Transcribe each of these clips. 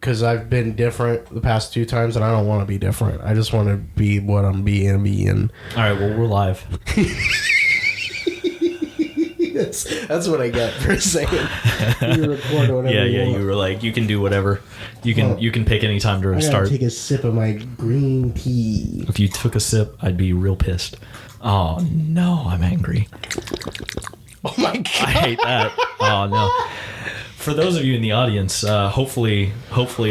because I've been different the past 2 times, and I don't want to be different. I just want to be what I'm being. All right, well, we're live. That's what I get for saying you record whatever. Yeah, you want. you were like, you can do whatever. You can pick any time to I start. gotta take a sip of my green tea. If you took a sip, I'd be real pissed. Oh no, I'm angry. Oh my god, I hate that. Oh no. For those of you in the audience, hopefully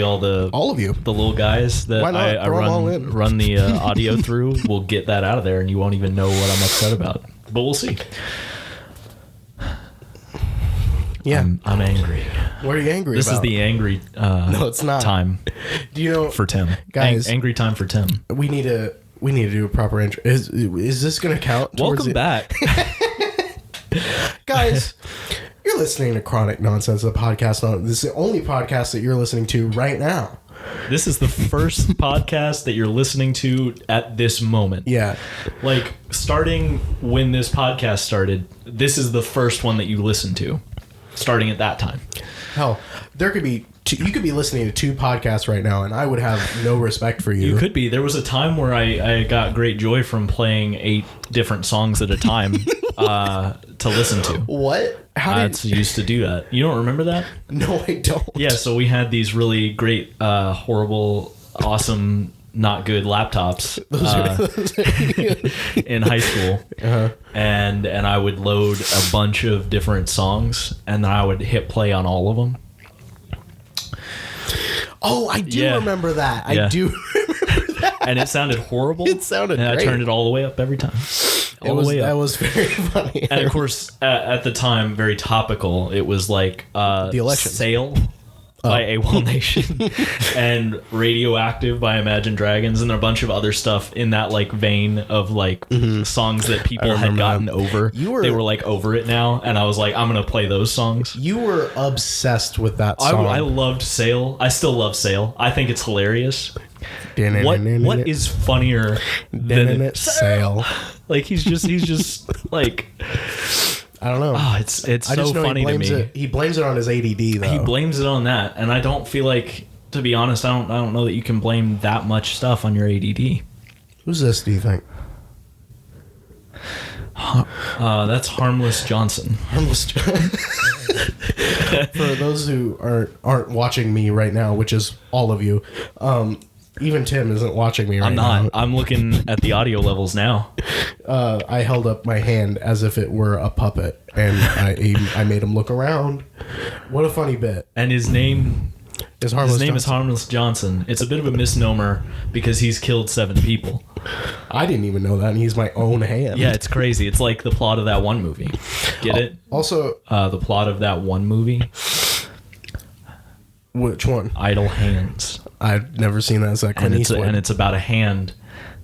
all of you, the little guys that I run the audio through, will get that out of there, and you won't even know what I'm upset about. But we'll see. Yeah, I'm angry. What are you angry This about? is the angry no, it's not. time. Do you know, for Tim, guys? Angry time for Tim. We need to do a proper intro. Is this going to count? Welcome back, guys. You're listening to Chronic Nonsense, the podcast. This is the only podcast that you're listening to right now. This is the first podcast that you're listening to at this moment. Yeah. Like, starting when this podcast started, this is the first one that you listened to. Starting at that time. Hell, there could be you could be listening to 2 podcasts right now, and I would have no respect for you. You could be. There was a time where I got great joy from playing 8 different songs at a time to listen to. What? How I used to do that. You don't remember that? No, I don't. Yeah, so we had these really great, horrible, awesome, not good laptops in high school. Uh-huh. And I would load a bunch of different songs, and then I would hit play on all of them. Oh, I do remember that. Yeah. I do remember that. And it sounded horrible. It sounded great. And I turned it all the way up every time. All the way up. That was very funny. And of course, at the time, very topical, it was like the election. Sail by AWOL Nation and Radioactive by Imagine Dragons and a bunch of other stuff in that like vein of like songs that people had gotten over. They were like over it now, and I was like, I'm gonna play those songs. You were obsessed with that song. I loved Sail. I still love Sail. I think it's hilarious. What is funnier than Sail? Like he's just like, I don't know. Oh, it's so funny to me. He blames it on his ADD though. He blames it on that, and I don't feel like, to be honest, I don't know that you can blame that much stuff on your ADD. Who's this, do you think? That's Harmless Johnson. Harmless Johnson. For those who aren't watching me right now, which is all of you, even Tim isn't watching me right now. I'm not. I'm looking at the audio levels now. I held up my hand as if it were a puppet, and I made him look around. What a funny bit. And his name is Harmless Johnson. It's a bit of a misnomer because he's killed 7 people. I didn't even know that, and he's my own hand. Yeah, it's crazy. It's like the plot of that one movie. Get it? Also, the plot of that one movie. Which one? Idle Hands. I've never seen that. Is that Clint Eastwood? And it's about a hand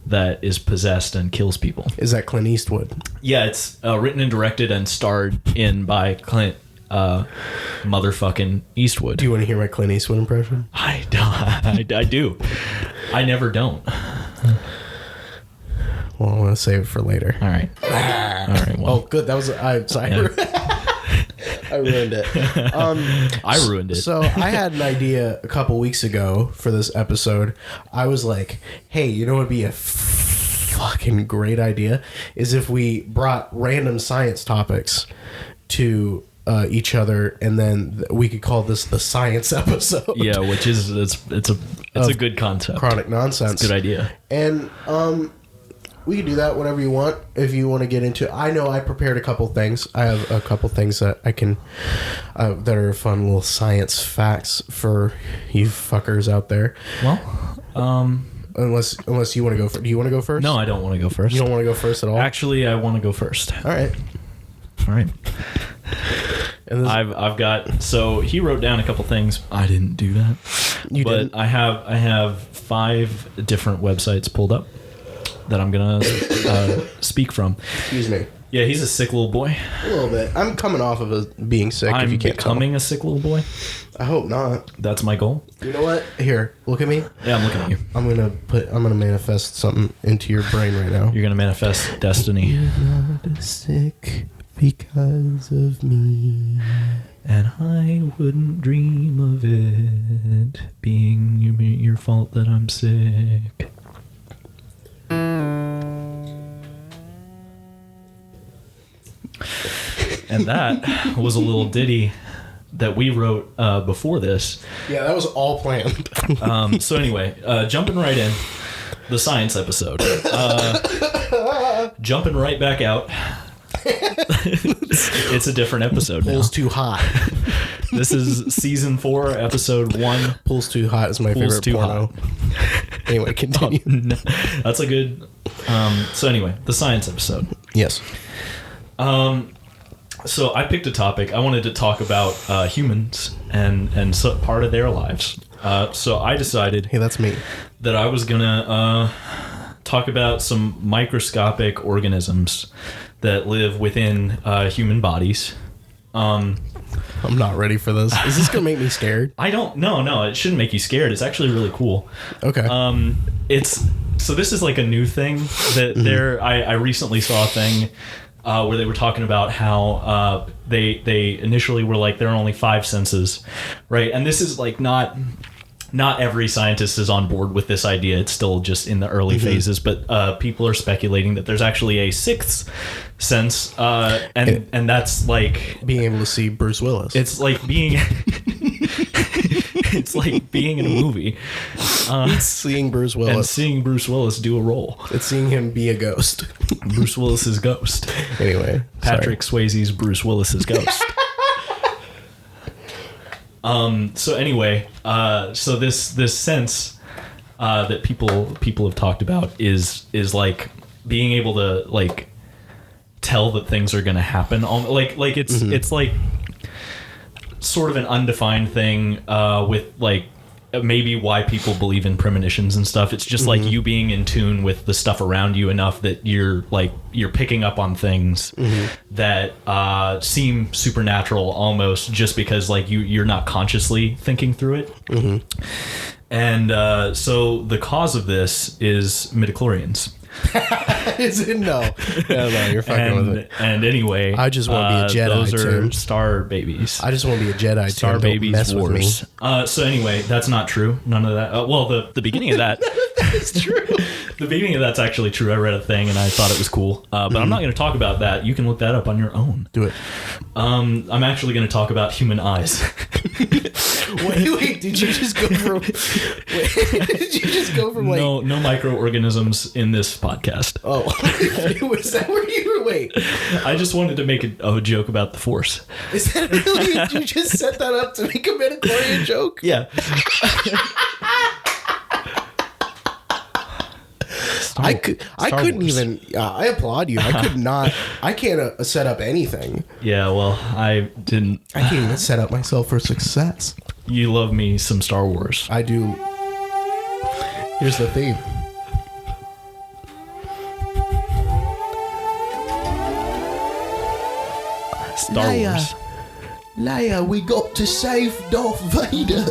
that is possessed and kills people. Is that Clint Eastwood? Yeah, it's written and directed and starred in by Clint motherfucking Eastwood. Do you want to hear my Clint Eastwood impression? I do. I never don't. Well, I'm going to save it for later. All right. All right. Well. Oh, good. That was... Sorry. Yeah. I ruined it. I ruined it. So I had an idea a couple weeks ago for this episode. I was like, hey, you know what would be a fucking great idea? Is if we brought random science topics to each other, and then we could call this the science episode. Yeah, which is it's a good concept. Chronic Nonsense. It's a good idea. And we can do that whenever you want. If you want to get into, I know I prepared a couple things. I have a couple things that I can that are fun little science facts for you fuckers out there. Well, unless you want to go first. Do you want to go first? No, I don't want to go first. You don't want to go first at all? Actually, I want to go first. All right. And I've got, so he wrote down a couple things. I didn't do that. You didn't? I have 5 different websites pulled up that I'm gonna speak from. Excuse me. Yeah, he's a sick little boy. A little bit. I'm coming off of being sick. I'm if you can't becoming a sick little boy. I hope not. That's my goal. You know what? Here, look at me. Yeah, I'm looking at you. I'm gonna manifest something into your brain right now. You're gonna manifest destiny. You're not sick because of me. And I wouldn't dream of it being your fault that I'm sick. And that was a little ditty that we wrote before this. Yeah, that was all planned. So anyway, jumping right in, the science episode. Jumping right back out. It's a different episode now. Pulls Too Hot. This is season 4, episode 1. Pulls Too Hot is my favorite porno. Anyway, continue. No, that's a good... so anyway, the science episode. Yes. So I picked a topic. I wanted to talk about humans and so part of their lives. So I decided... Hey, that's me. ...that I was going to talk about some microscopic organisms that live within human bodies. I'm not ready for this. Is this going to make me scared? I don't... No, it shouldn't make you scared. It's actually really cool. Okay. So this is like a new thing that I recently saw a thing where they were talking about how they initially were like there are only 5 senses, right? And this is like not every scientist is on board with this idea. It's still just in the early phases, but people are speculating that there's actually a 6th sense, and that's like being able to see Bruce Willis. It's like being it's like being in a movie. It's seeing Bruce Willis. And seeing Bruce Willis do a role. It's seeing him be a ghost. Bruce Willis's ghost. Anyway. Patrick Swayze's Bruce Willis's ghost. So anyway, so this sense that people have talked about is like being able to like tell that things are going to happen. Like it's like sort of an undefined thing with like maybe why people believe in premonitions and stuff. It's just like you being in tune with the stuff around you enough that you're picking up on things that seem supernatural almost just because like you're not consciously thinking through it. And so the cause of this is midichlorians. Is it? No, you're fucking with it. And anyway, I just want to be a Jedi. Those are Tim. Star babies. I just want to be a Jedi. Star Tim. babies. Don't mess wars. with me. So anyway, that's not true. None of that. Well, the beginning of that. That is true. The beginning of that's actually true. I read a thing and I thought it was cool. But I'm not going to talk about that. You can look that up on your own. Do it. I'm actually going to talk about human eyes. Wait, did you just go from... did you just go from like... No microorganisms in this podcast. Oh. Was that where you were? Wait. I just wanted to make a joke about the Force. Is that really... Did you just set that up to make a midichlorian joke? Yeah. I couldn't even. I applaud you. I can't set up anything. Yeah, well, I didn't. I can't even set up myself for success. You love me some Star Wars. I do. Here's the theme. Star Wars. Leia, we got to save Darth Vader.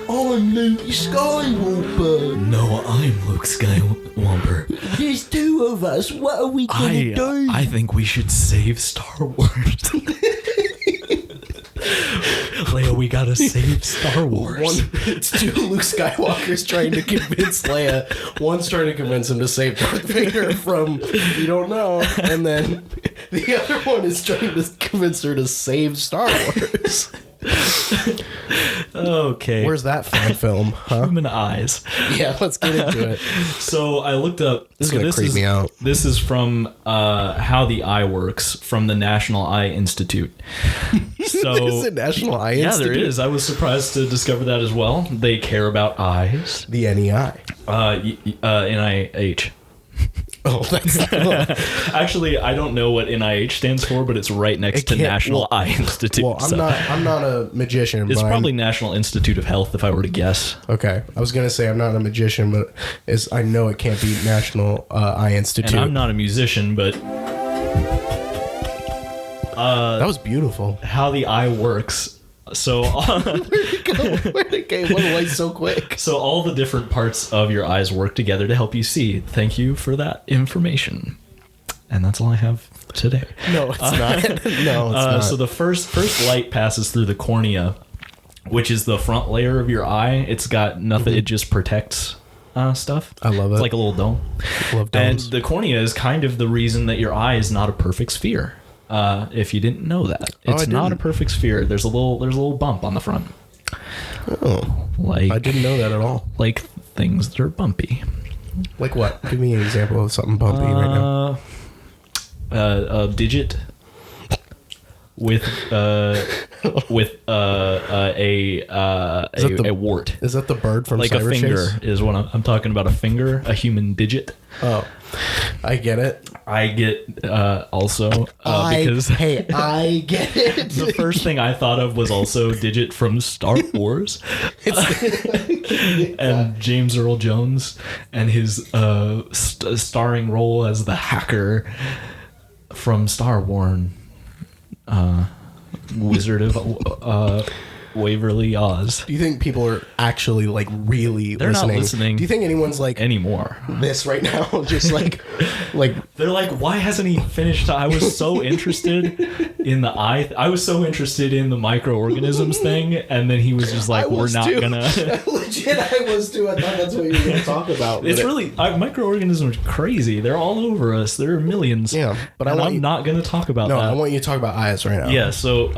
I'm Luke Skywalker. No, I'm Luke Skywalker. There's 2 of us. What are we gonna do? I think we should save Star Wars. Leia, we gotta save Star Wars. It's 2 Luke Skywalkers trying to convince Leia. One's trying to convince him to save Darth Vader from you don't know, and then the other one is trying to convince her to save Star Wars. Okay. Where's that fan film? Huh? Human eyes. Yeah, let's get into it. So I looked up. This is going to creep me out. This is from How the Eye Works from the National Eye Institute. So There's a National Eye Institute? Yeah, there is. I was surprised to discover that as well. They care about eyes. The NEI. NIH. Oh, that's actually, I don't know what NIH stands for, but it's right next to National Eye Institute. Well, I'm not a magician. It's probably National Institute of Health, if I were to guess. Okay, I was gonna say I'm not a magician, but I know it can't be National Eye Institute. And I'm not a musician, but that was beautiful. How the eye works. So where'd it go? It went away so quick. So all the different parts of your eyes work together to help you see. Thank you for that information. And that's all I have today. No, it's not. No, it's not. So the first light passes through the cornea, which is the front layer of your eye. It's got nothing. It just protects stuff. I love it. It's like a little dome. I love domes. And the cornea is kind of the reason that your eye is not a perfect sphere. If you didn't know that, it's not a perfect sphere. There's a little bump on the front. Oh, like I didn't know that at all. Like things that are bumpy. Like what? Give me an example of something bumpy right now. A digit with a wart. Is that the bird from like Cyber a finger Chase? is what I'm talking about. A finger, a human digit. Oh, I get it. I get also because I get it. The first thing I thought of was also digit from Star Wars, and James Earl Jones and his starring role as the hacker from Star Wars, Wizard of Waverly Oz. Do you think people are actually like really They're listening? not listening. Do you think anyone's like anymore? This right now, just like they're like, why hasn't he finished? I was so interested in the eye. I was so interested in the microorganisms thing, and then he was just like, we're not gonna. Legit, I was too. I thought that's what you were gonna talk about. It's really microorganisms are crazy. They're all over us. There are millions. Yeah, but I'm not gonna talk about that. No, I want you to talk about eyes right now. Yeah. So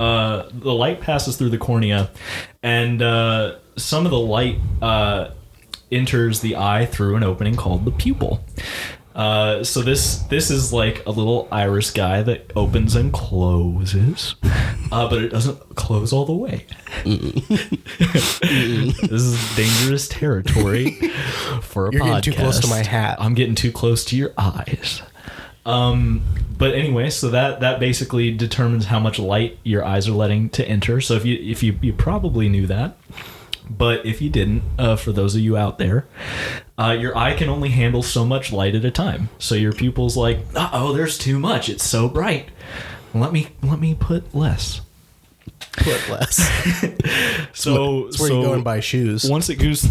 the light passes through the cornea, and some of the light enters the eye through an opening called the pupil. So this is like a little iris guy that opens and closes, but it doesn't close all the way. This is dangerous territory for a podcast. You're getting too close to my hat. I'm getting too close to your eyes. But anyway, so that basically determines how much light your eyes are letting to enter. So if you probably knew that. But if you didn't, for those of you out there, your eye can only handle so much light at a time. So your pupil's like, uh-oh, there's too much. It's so bright. Let me put less. Put less. So it's where you go and buy shoes. Once it goes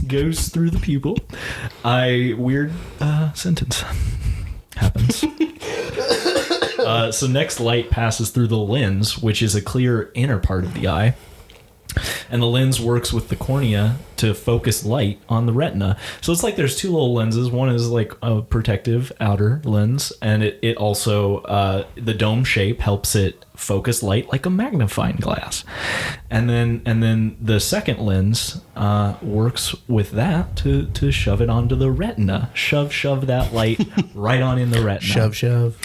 through the pupil, weird sentence happens. So next light passes through the lens, which is a clear inner part of the eye. And the lens works with the cornea to focus light on the retina. So it's like there's two little lenses. One is like a protective outer lens, and it also the dome shape helps it focus light like a magnifying glass. And then the second lens works with that to shove it onto the retina. Shove that light right on in the retina. Shove.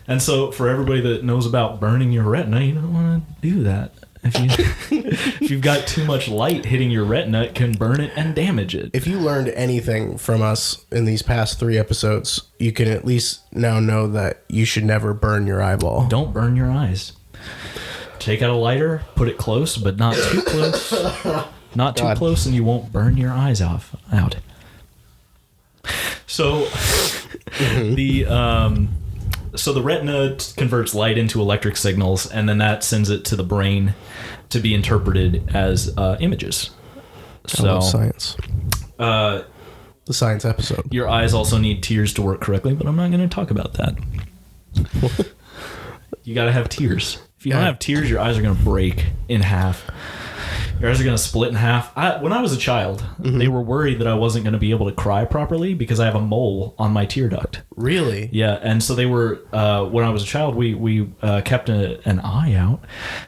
And so for everybody that knows about burning your retina, you don't want to do that. If you've got too much light hitting your retina, it can burn it and damage it. If you learned anything from us in these past 3 episodes, you can at least now know that you should never burn your eyeball. Don't burn your eyes. Take out a lighter, put it close, but not too close. Not too close, and you won't burn your eyes out. So So the retina converts light into electric signals, and then that sends it to the brain to be interpreted as images. So I love science. The science episode. Your eyes also need tears to work correctly, but I'm not going to talk about that. You got to have tears. If you don't have tears, your eyes are going to break in half. Your eyes are going to split in half. When I was a child, they were worried that I wasn't going to be able to cry properly because I have a mole on my tear duct. Really? Yeah, and so they were, when I was a child, we kept an eye out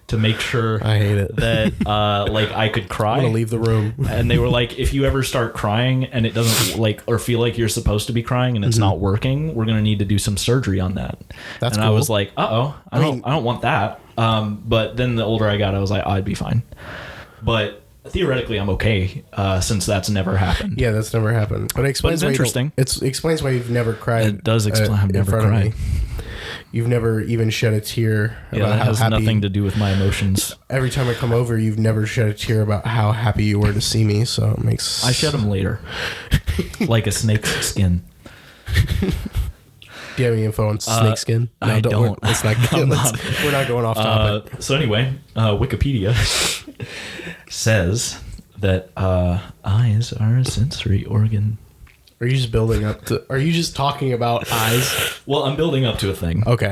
to make sure I hate it. that like I could cry. I'm going to leave the room. And they were like, if you ever start crying and it doesn't like, or feel like you're supposed to be crying and it's not working, we're going to need to do some surgery on that. That's and cool. I was like, I don't want that. But then the older I got, I was like, I'd be fine. But theoretically, I'm okay since that's never happened. Yeah, that's never happened. But it explains it's interesting. It explains why you've never cried. It does explain. I've never cried. You've never even shed a tear about that how has happy. Nothing to do with my emotions. Every time I come over, you've never shed a tear about how happy you were to see me. So it makes. I shed them later, like a snake's skin. Do you have any info on snake skin? No, I don't. It's not good. We're not going off topic. So anyway, Wikipedia says that eyes are a sensory organ. Are you just building up to? Are you just talking about eyes? Well, I'm building up to a thing. Okay.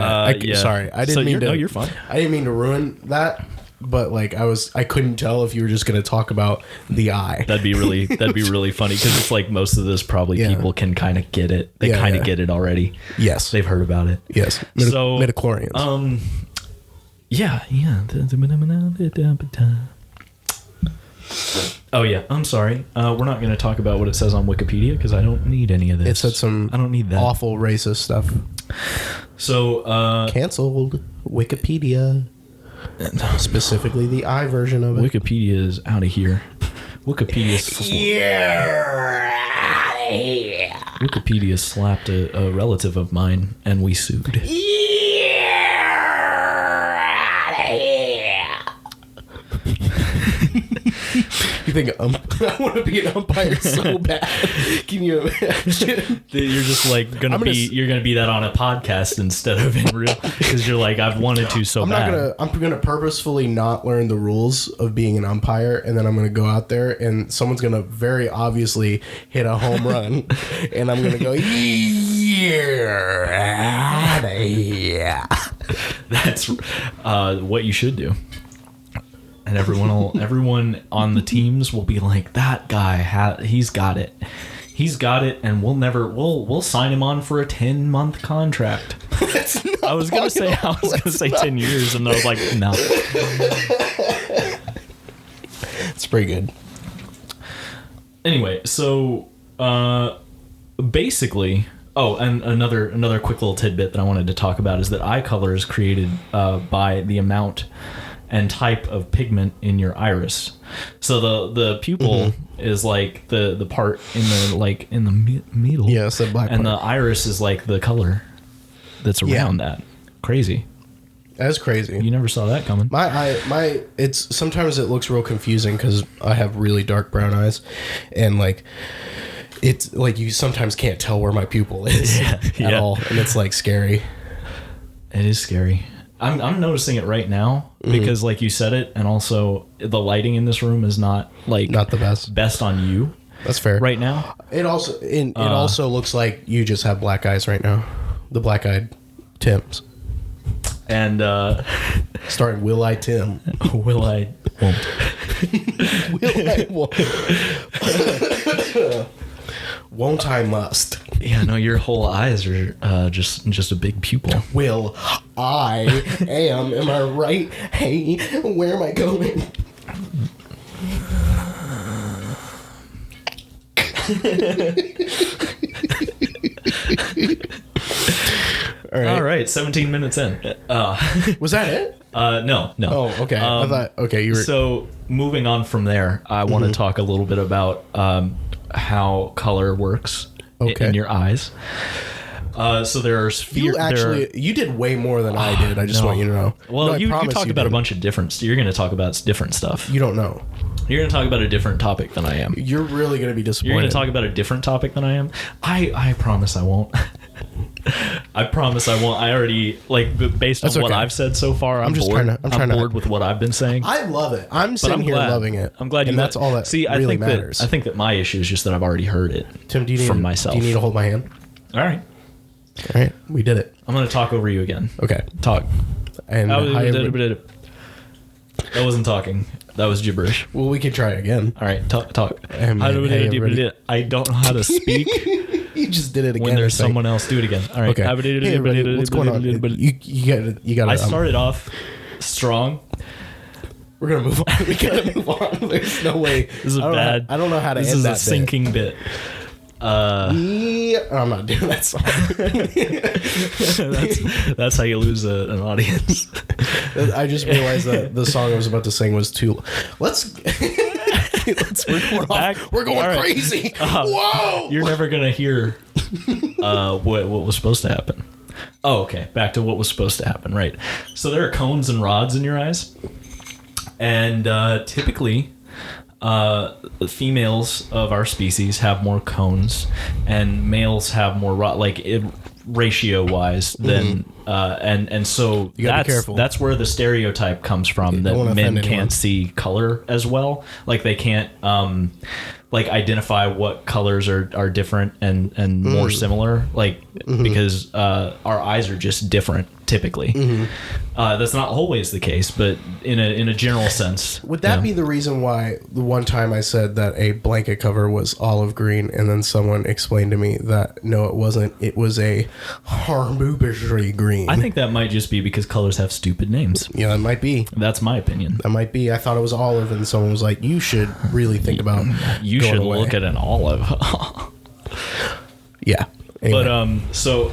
Sorry, I didn't mean to. No, you're fine. I didn't mean to ruin that. But like I couldn't tell if you were just going to talk about the eye. That'd be really funny because it's like most of this probably people can kind of get it. They kind of get it already. Yes, they've heard about it. Yes, so midichlorians. Yeah. Oh yeah, I'm sorry. We're not going to talk about what it says on Wikipedia because I don't need any of this. It said some. I don't need that awful racist stuff. So canceled Wikipedia. Specifically the eye version of it. Wikipedia is out of here. Wikipedia slapped a relative of mine and we sued. You think I want to be an umpire so bad? Can you imagine? You're just like you're gonna be that on a podcast instead of in real because you're like I've wanted to so bad. I'm gonna purposefully not learn the rules of being an umpire, and then I'm gonna go out there and someone's gonna very obviously hit a home run, and I'm gonna go yeah. That's what you should do. And everyone on the teams will be like, that guy, he's got it. He's got it, and we'll sign him on for a 10-month contract. I was gonna say 10 years, and I was like, no. It's pretty good. Anyway, so basically, and another quick little tidbit that I wanted to talk about is that eye color is created by the amount and type of pigment in your iris. So the pupil is like the part in the middle. Yeah, it's the black and part. The iris is like the color that's around that. Crazy. That's crazy. You never saw that coming. It's sometimes it looks real confusing because I have really dark brown eyes, and like it's like you sometimes can't tell where my pupil is at all, and it's like scary. It is scary. I'm noticing it right now because like you said it, and also the lighting in this room is not the best on you. That's fair. Right now. It also looks like you just have black eyes right now. The black-eyed Tims. And starring Will I Tim. Will I won't. Will I won't. Won't I must. Yeah, no, your whole eyes are just a big pupil. Will I am I right? Hey, where am I going? All right, 17 minutes in. Was that it? No. Oh, okay. I thought, okay, you were... So, moving on from there, I want to talk a little bit about how color works in your eyes. So there's you did way more than I did. I just want you to know. Well, you talked about a bunch of different. You're going to talk about different stuff. You don't know. You're going to talk about a different topic than I am. You're really going to be disappointed. You're going to talk about a different topic than I am. I promise I won't. I promise I won't. I already based on what I've said so far. I'm bored with what I've been saying. I love it. I'm sitting here loving it. I'm glad, and that's all that really matters. I think that my issue is just that I've already heard it. Tim, do you need from myself? Do you need to hold my hand? All right, we did it. I'm going to talk over you again. Okay, talk. And that wasn't talking. That was gibberish. Well, we could try it again. All right, talk. Hey, I don't know how to speak. You just did it again. When there's someone else, do it again. All right. Okay. Hey, everybody, what's going on? You got. I started off strong. We're gonna move on. We gotta move on. There's no way. This is bad. I don't know how to end that. This is a sinking bit. I'm not doing that song. that's how you lose an audience. I just realized that the song I was about to sing was too. We're going crazy. Whoa! You're never gonna hear what was supposed to happen. Oh, okay. Back to what was supposed to happen. Right. So there are cones and rods in your eyes, and typically. Females of our species have more cones, and males have more ratio-wise than And so that's where the stereotype comes from, that men can't see color as well. Like they can't like identify what colors are different and more similar, like because our eyes are just different typically. That's not always the case, but in a general sense. Would that be the reason why the one time I said that a blanket cover was olive green, and then someone explained to me that no, it wasn't, it was a harmubishery green? I think that might just be because colors have stupid names. Yeah, that might be. That's my opinion. That might be. I thought it was olive, and someone was like, you should really think about you should look at an olive. Yeah. Anyway. But so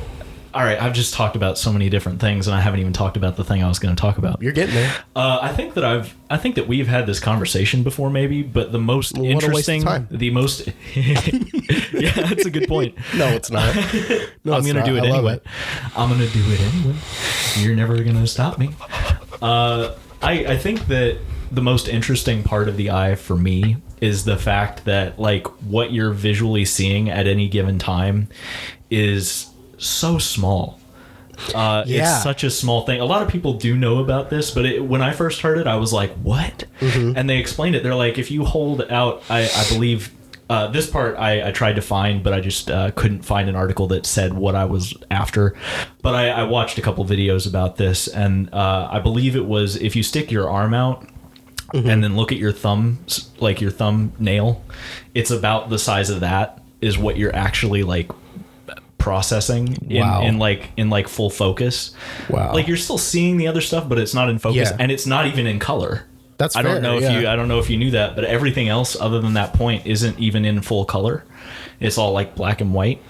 all right, I've just talked about so many different things, and I haven't even talked about the thing I was going to talk about. You're getting there. I think that we've had this conversation before, maybe, but the most interesting, the most, yeah, that's a good point. No, it's not. No, I'm going to do it anyway. I'm going to do it anyway. You're never going to stop me. I think that the most interesting part of the eye for me is the fact that like what you're visually seeing at any given time is so small. It's such a small thing. A lot of people do know about this, but when I first heard it, I was like, what? And they explained it. They're like, if you hold out, I believe this part I tried to find, but I just couldn't find an article that said what I was after. But I watched a couple videos about this, and I believe it was if you stick your arm out and then look at your thumb, like your thumbnail, it's about the size of that is what you're actually like processing in like full focus. Wow. Like you're still seeing the other stuff, but it's not in focus, and it's not even in color. That's fair. I don't know if you knew that, but everything else other than that point isn't even in full color. It's all like black and white.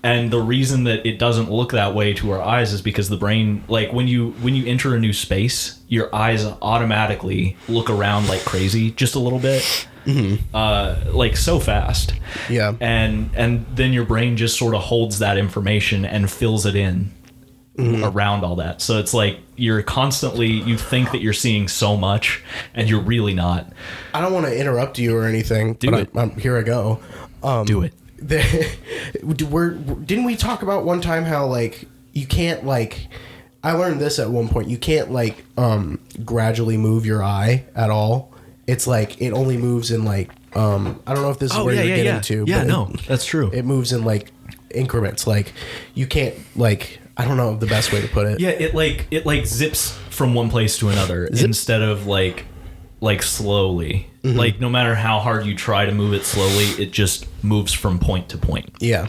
And the reason that it doesn't look that way to our eyes is because the brain, like when you enter a new space, your eyes automatically look around like crazy just a little bit. Like so fast. Yeah. And then your brain just sort of holds that information and fills it in around all that. So it's like you're constantly, you think that you're seeing so much and you're really not. I don't want to interrupt you or anything, here I go. Do it. Didn't we talk about one time how like you can't like, I learned this at one point, you can't like gradually move your eye at all. It's like it only moves in like I don't know if this is where you're getting to. Yeah, no, that's true. It moves in like increments. Like you can't like, I don't know the best way to put it. Yeah, it like zips from one place to another instead of like slowly. Like no matter how hard you try to move it slowly, it just moves from point to point. Yeah.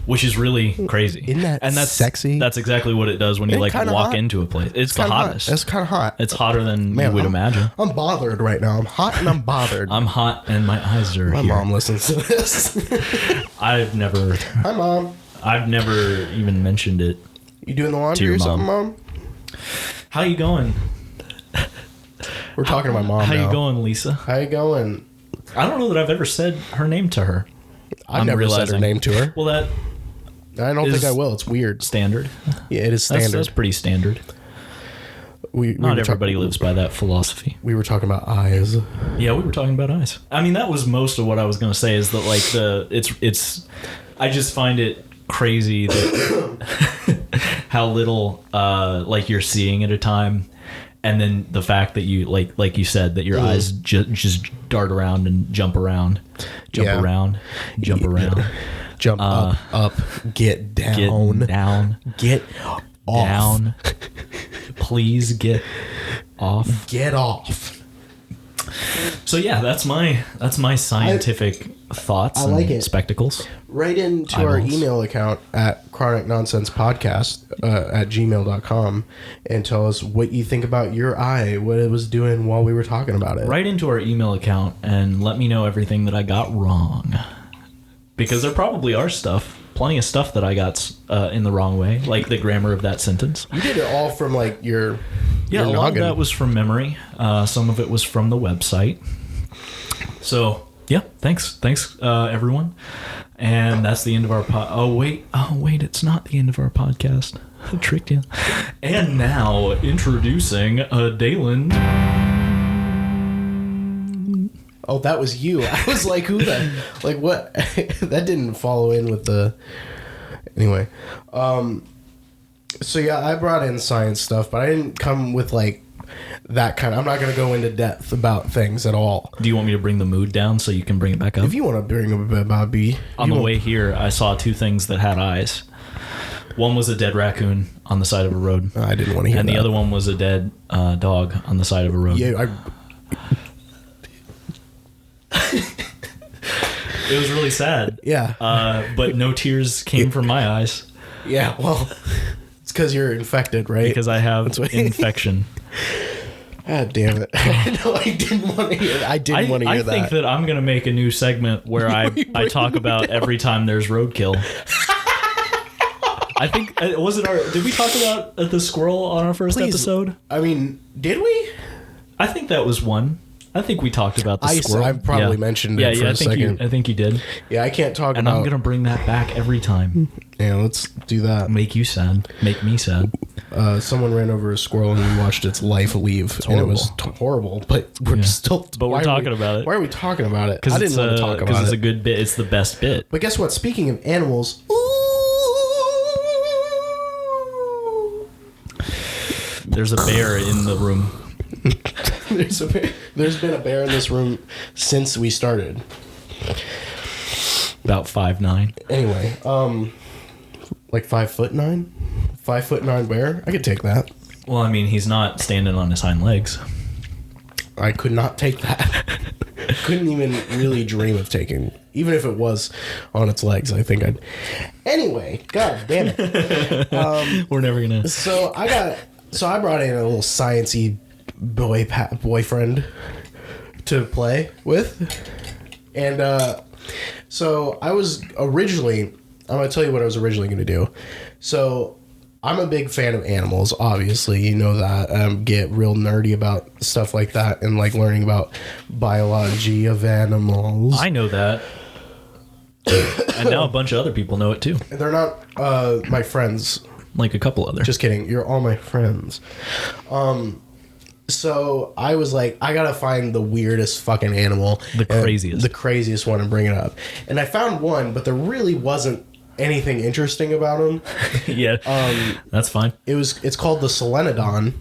Which is really crazy. Isn't that that's sexy? That's exactly what it does when you like walk into a place. It's the hottest. It's kind of hot. It's hotter than you would imagine. I'm bothered right now. I'm hot and I'm bothered. I'm hot and my eyes are My mom listens to this. I've never... Hi, Mom. I've never even mentioned it. You doing the laundry or something, Mom? How you going? We're talking to my mom How now. you going, Lisa? How you going? I don't know that I've ever said her name to her. I've never said her name to her. Well, that... I don't think I will. It's weird. Standard. Yeah, it is standard. That's pretty standard. Not everybody lives by that philosophy. We were talking about eyes. Yeah, we were talking about eyes. I mean, that was most of what I was going to say. Is that like it's. I just find it crazy that how little like you're seeing at a time, and then the fact that you like you said that your eyes just dart around and jump around, jump around. Jump up, get down, get off. Down. Please get off. Get off. So yeah, that's my scientific thoughts and spectacles. Write into our email account at chronicnonsensepodcast@gmail.com and tell us what you think about your eye, what it was doing while we were talking about it. Write into our email account and let me know everything that I got wrong. Because there probably are plenty of stuff that I got in the wrong way, like the grammar of that sentence. You did it all from like your a lot of that was from memory. Some of it was from the website. So yeah, thanks everyone. And that's the end of our Oh wait, it's not the end of our podcast. I tricked you. And now introducing Daylen. Oh, that was you. I was like, who the... Like, what? That didn't follow in with the... Anyway. So yeah, I brought in science stuff, but I didn't come with like that kind of... I'm not going to go into depth about things at all. Do you want me to bring the mood down so you can bring it back up? If you want to bring a bit about B. On the way here, I saw two things that had eyes. One was a dead raccoon on the side of a road. I didn't want to hear that. And the other one was a dead dog on the side of a road. Yeah, It was really sad. Yeah. But no tears came from my eyes. Yeah, well, it's because you're infected, right? Because I have infection. God damn it. No, I didn't want to hear that. I think that I'm going to make a new segment where I talk about every time there's roadkill. I think, did we talk about the squirrel on our first episode? I mean, did we? I think that was one. I think we talked about the squirrel. I probably mentioned it for a second. I think you did. Yeah, I can't talk about... And I'm going to bring that back every time. Yeah, let's do that. Make you sad. Make me sad. Someone ran over a squirrel and we watched its life leave. And it was horrible, but we're still... But we're talking about it. Why are we talking about it? I didn't want to talk about it. Because it's a good bit. It's the best bit. But guess what? Speaking of animals... There's a bear in the room. There's been a bear in this room since we started. About 5'9". Anyway, like 5'9", 5'9" bear. I could take that. Well, I mean, he's not standing on his hind legs. I could not take that. Couldn't even really dream of taking. Even if it was on its legs, I think I'd. Anyway, god damn it. We're never gonna. So I brought in a little sciencey boyfriend to play with, and so I was originally... I'm going to tell you what I was originally going to do. So I'm a big fan of animals, obviously, you know that. Get real nerdy about stuff like that and like learning about biology of animals. I know that. And now a bunch of other people know it too. They're not my friends. Like a couple other. Just kidding. You're all my friends. So I was like, I gotta find the weirdest fucking animal. The craziest one and bring it up. And I found one, but there really wasn't anything interesting about him. Yeah. That's fine. It's called the Solenodon,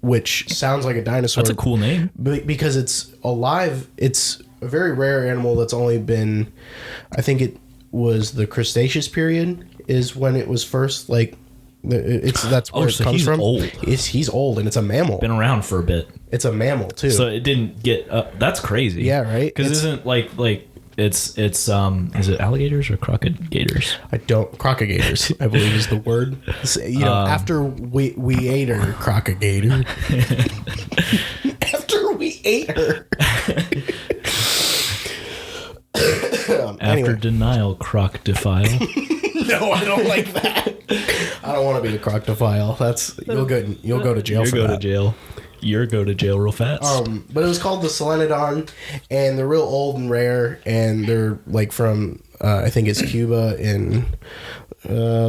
which sounds like a dinosaur. That's a cool name. Because it's alive. It's a very rare animal that's only been... I think it was the Cretaceous period is when it was first like... That's where it comes from. Old. He's old, and it's a mammal. Been around for a bit. It's a mammal too. So it didn't get. That's crazy. Yeah, right. Because isn't like it's is it alligators or crocodigators? Crocodigators, I believe is the word. After we ate her, crocodigator. After we ate her. After denial, crocodile. No, I don't like that. I don't want to be a crocodile. You'll go to jail for that. You'll go to jail real fast. But it was called the Solenodon, and they're real old and rare, and they're like from I think it's Cuba and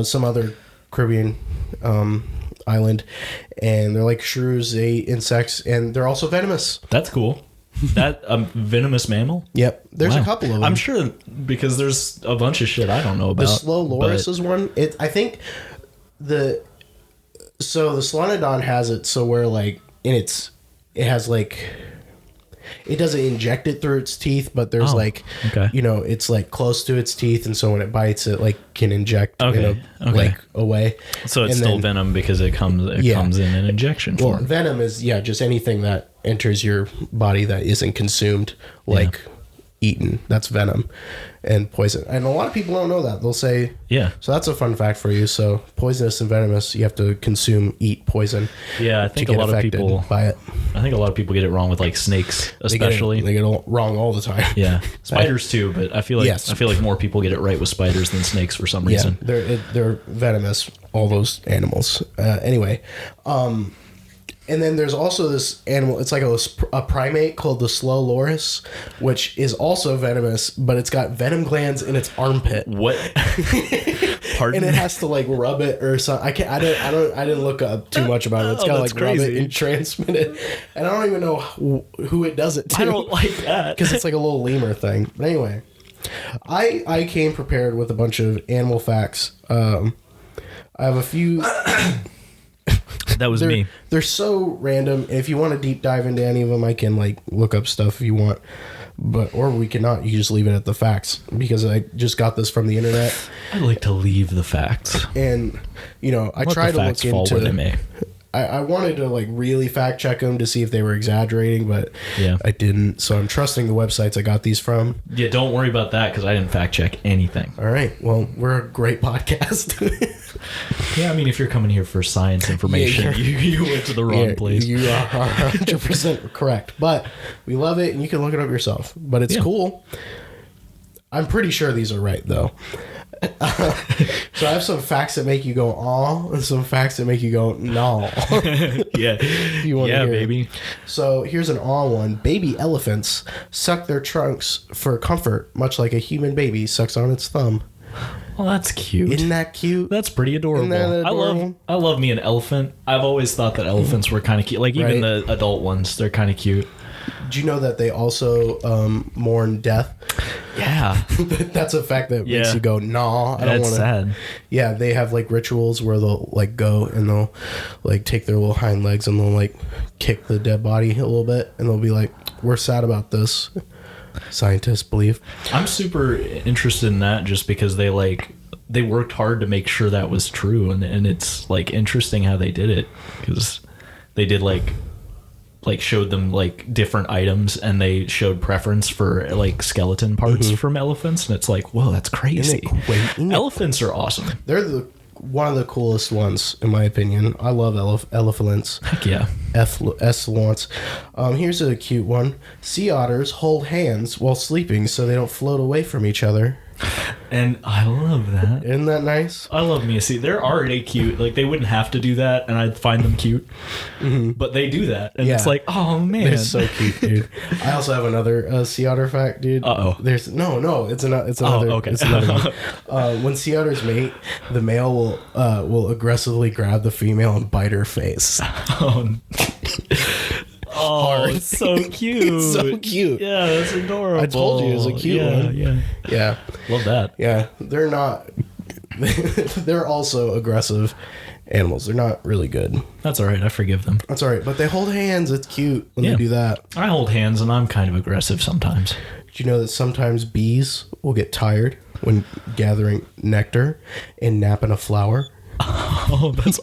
some other Caribbean island, and they're like shrews. They eat insects, and they're also venomous. That's cool. That venomous mammal? Yep. There's a couple of them. I'm sure because there's a bunch of shit I don't know about. The slow loris is one. I think the Solenodon has it so where like it has like it doesn't inject it through its teeth, but there's it's like close to its teeth, and so when it bites, it like can inject like away. So it's still venom because it comes in an injection form. Well, venom is just anything that enters your body that isn't consumed, like eaten. That's venom and poison. And a lot of people don't know that. They'll say, so that's a fun fact for you. So poisonous and venomous, you have to eat poison. Yeah, I think a lot of people by it. I think a lot of people get it wrong with like snakes, especially. They get it wrong all the time. Yeah, spiders too, but I feel like more people get it right with spiders than snakes for some reason. They're venomous. All those animals. Anyway. And then there's also this animal, it's like a primate called the slow loris, which is also venomous, but it's got venom glands in its armpit. What? Pardon? And it has to like rub it or something. I didn't look up too much about it. It's got to like rub it and transmit it. And I don't even know who it does it to. I don't like that. Because it's like a little lemur thing. But anyway, I came prepared with a bunch of animal facts. I have a few. That was me. They're so random. If you want to deep dive into any of them, I can like look up stuff if you want. Or we cannot. You just leave it at the facts because I just got this from the internet. I like to leave the facts, and I try to look into. Where they may. I wanted to like really fact check them to see if they were exaggerating, but I didn't. So I'm trusting the websites I got these from. Yeah, don't worry about that because I didn't fact check anything. All right. Well, we're a great podcast. Yeah, I mean, if you're coming here for science information, you went to the wrong place. You are 100% correct. But we love it, and you can look it up yourself. But it's cool. I'm pretty sure these are right, though. So I have some facts that make you go aw and some facts that make you go no. Yeah. You want to hear baby. It. So here's an aw one. Baby elephants suck their trunks for comfort, much like a human baby sucks on its thumb. Well, that's cute. Isn't that cute? That's pretty adorable. Isn't that adorable? I love me an elephant. I've always thought that elephants were kind of cute. Like even the adult ones, they're kind of cute. Do you know that they also mourn death? Yeah. That's a fact that makes you go, nah, I don't want to. That's sad. Yeah, they have like rituals where they'll like go and they'll like take their little hind legs and they'll like kick the dead body a little bit and they'll be like, we're sad about this. Scientists believe. I'm super interested in that just because they worked hard to make sure that was true, and it's like interesting how they did it because they did like showed them like different items and they showed preference for like skeleton parts from elephants, and it's like, whoa, that's crazy. Elephants are awesome. They're one of the coolest ones in my opinion. I love elephants. Heck yeah. Excellence. Here's a cute one. Sea otters hold hands while sleeping so they don't float away from each other. And I love that. Isn't that nice? I love me a sea. They're already cute. Like, they wouldn't have to do that, and I'd find them cute. But they do that. And it's like, oh, man. They're so cute, dude. I also have another sea otter fact, dude. Uh-oh. No, it's another. Oh, okay. It's another one. When sea otters mate, the male will aggressively grab the female and bite her face. Oh, it's so cute. It's so cute. Yeah, that's adorable. I told you it was a cute one. Yeah. Love that. Yeah. They're not... they're also aggressive animals. They're not really good. That's all right. I forgive them. That's all right. But they hold hands. It's cute when they do that. I hold hands, and I'm kind of aggressive sometimes. Do you know that sometimes bees will get tired when gathering nectar and napping a flower? Oh, that's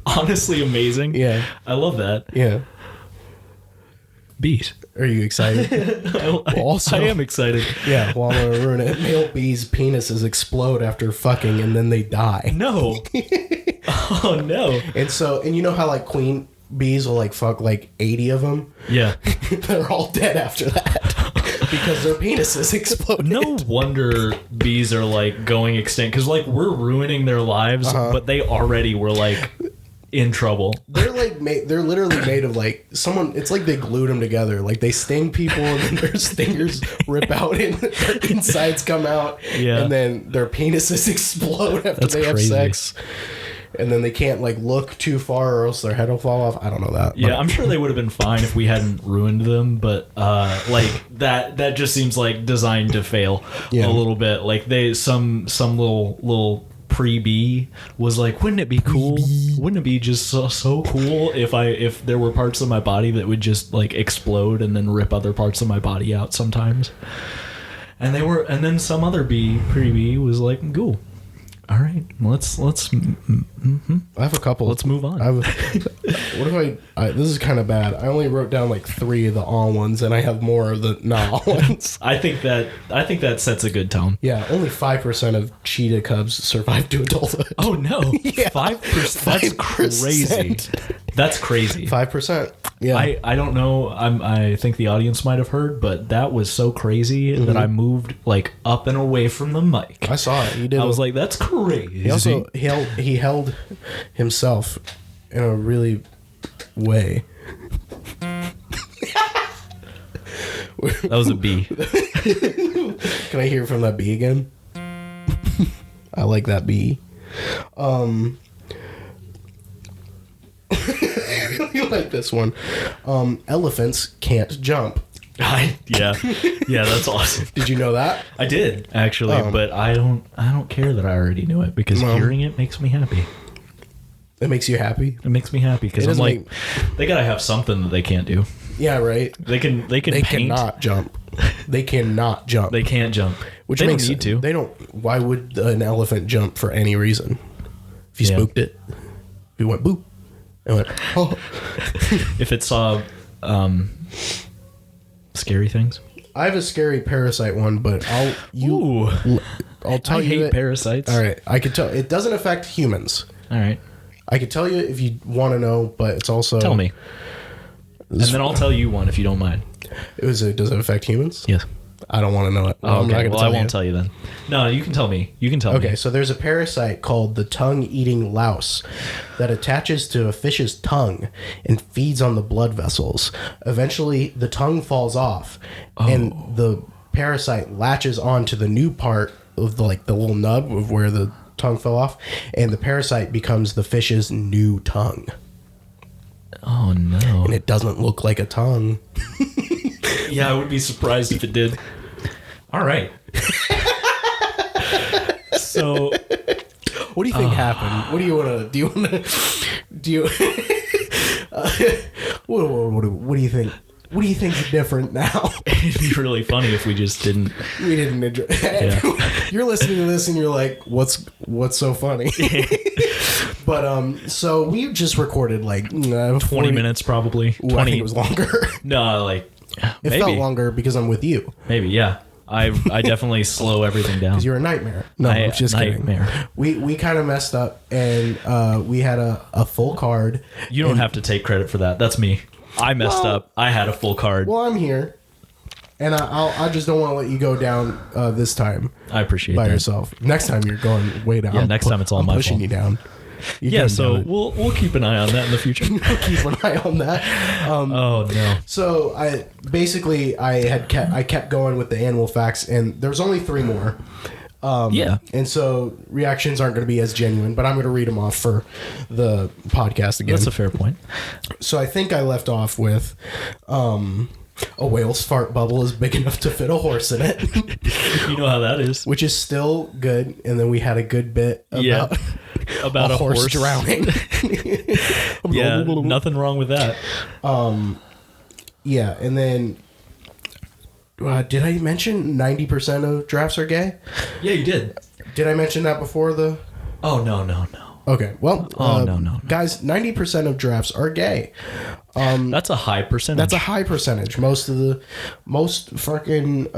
honestly amazing. Yeah. I love that. Yeah. Bees. Are you excited? I am excited. Yeah, well, I'm going to ruin it. Male bees' penises explode after fucking and then they die. No. Oh, no. And you know how like queen bees will like fuck like 80 of them? Yeah. They're all dead after that because their penises exploded. No wonder bees are like going extinct because like we're ruining their lives, but they already were like... in trouble. They're like they're literally made of like someone. It's like they glued them together. Like they sting people and then their stingers rip out and their insides come out. Yeah. And then their penises explode after they have sex. And then they can't like look too far or else their head will fall off. I don't know that. Yeah, I'm sure they would have been fine if we hadn't ruined them, but like that just seems like designed to fail a little bit. Like some little pre-bee was like, wouldn't it be cool? Wouldn't it be just so cool if there were parts of my body that would just like explode and then rip other parts of my body out sometimes? And then some other pre-bee was like, cool. All right, let's. I have a couple. Let's move on. What if this is kind of bad. I only wrote down like 3 of the on ones, and I have more of the not ones. I think that sets a good tone. Yeah, only 5% of cheetah cubs survive to adulthood. Oh no, 5%. That's crazy. That's crazy. 5%. Yeah. I don't know. I think the audience might have heard, but that was so crazy that I moved like up and away from the mic. I saw it. You did. I was like, that's crazy. He also he held himself in a really way. That was a bee. Can I hear from that bee again? I like that bee. You like this one. Elephants can't jump. Yeah, that's awesome. Did you know that? I did actually, but I don't care that I already knew it because hearing it makes me happy. It makes you happy? It makes me happy because I'm like, they gotta have something that they can't do. Yeah, right. They paint. Cannot jump. They cannot jump. They can't jump. Which they makes don't need to. They don't. Why would an elephant jump for any reason? If you spooked it, if you went boop, it went. Oh. If it saw scary things. I have a scary parasite one, but I'll tell you. I hate parasites. All right, I could tell. It doesn't affect humans. All right. I could tell you if you want to know, but it's also tell me, and then I'll tell you one if you don't mind. Does it affect humans? Yes. I don't want to know it. Oh, okay. Well, I won't tell you then. No, you can tell me. You can tell me. Okay, so there's a parasite called the tongue-eating louse that attaches to a fish's tongue and feeds on the blood vessels. Eventually, the tongue falls off, and the parasite latches onto the new part of the little nub of where the tongue fell off, and the parasite becomes the fish's new tongue. Oh, no. And it doesn't look like a tongue. Yeah, I would be surprised if it did. All right. So, what do you think happened? What do you want to? Do you? What do you think? What do you think's different now? It'd be really funny if we just didn't. We didn't. You're listening to this and you're like, "What's so funny?" But so we just recorded 20 minutes probably. Ooh, 20. I think it was longer. No, it felt longer because I'm with you. Maybe, yeah. I definitely slow everything down. Because you're a nightmare. No, I'm just nightmare. Kidding. We kind of messed up, and we had a full card. You don't have to take credit for that. That's me. I messed up. I had a full card. Well, I'm here, and I just don't want to let you go down this time. I appreciate that. By yourself. Next time you're going way down. Yeah, next time it's all my fault. Pushing you down. So we'll keep an eye on that in the future. We'll keep an eye on that. Oh no! So I kept going with the animal facts, and there's only 3 more. And so reactions aren't going to be as genuine, but I'm going to read them off for the podcast again. That's a fair point. So I think I left off with a whale's fart bubble is big enough to fit a horse in it. You know how that is. Which is still good. And then we had a good bit about a horse drowning. Yeah, nothing wrong with that. Yeah, and then did I mention 90% of giraffes are gay? Yeah, you did. Did I mention that before the... Oh, no. Okay, well, no. Guys, 90% of giraffes are gay. That's a high percentage. That's a high percentage. Most fucking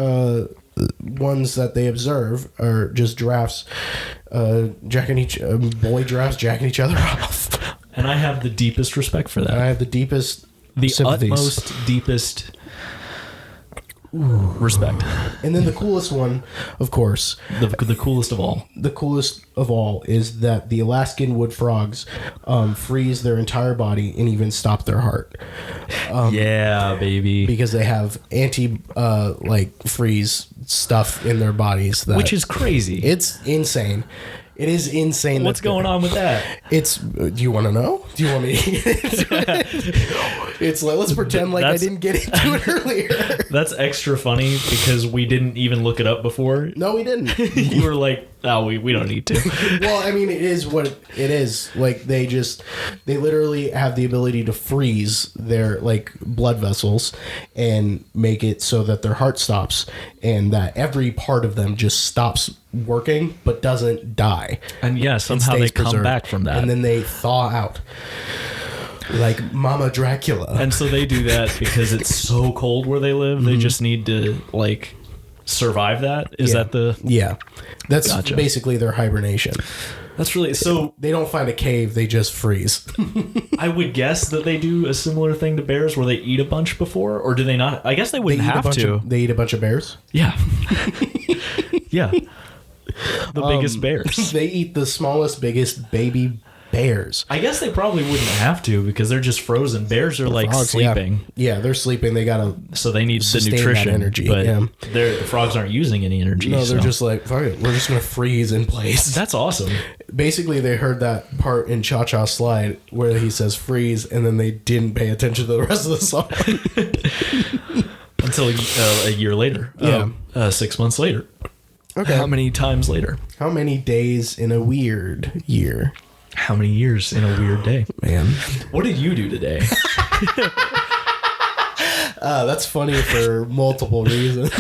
ones that they observe are just giraffes boy giraffes jacking each other off. And I have the deepest respect for that. I have the sympathies. Utmost, deepest respect. And then the coolest one, of course. The coolest of all. The coolest of all is that the Alaskan wood frogs freeze their entire body and even stop their heart. Yeah, baby. Because they have freeze stuff in their bodies. Which is crazy. It's insane. It is insane. What's going on with that? Do you want to know? Do you want me? It's like, let's pretend like I didn't get into it earlier. That's extra funny because we didn't even look it up before. No, we didn't. You were like, oh, we don't need to. Well, I mean, it is what it is. Like they literally have the ability to freeze their blood vessels and make it so that their heart stops and that every part of them just stops working but doesn't die. And yeah, somehow they come back from that. And then they thaw out. Like Mama Dracula. And so they do that because it's so cold where they live. Mm-hmm. They just need to survive that. Is that the... Yeah. That's basically their hibernation. That's really... So they don't find a cave, they just freeze. I would guess that they do a similar thing to bears where they eat a bunch before, or do they not? I guess they wouldn't have to. They eat a bunch of bears? Yeah. Yeah. The biggest bears. They eat the smallest, biggest baby bears. I guess they probably wouldn't have to because they're just frozen. Bears are frogs, sleeping. Yeah, they're sleeping. They gotta. So they need the nutrition, energy. But the frogs aren't using any energy. No, they're just like, fuck it, we're just gonna freeze in place. That's awesome. Basically, they heard that part in Cha Cha Slide where he says freeze, and then they didn't pay attention to the rest of the song until a year later. Yeah, 6 months later. Okay. How many times later? How many days in a weird year? How many years in a weird day? Man. What did you do today? That's funny for multiple reasons.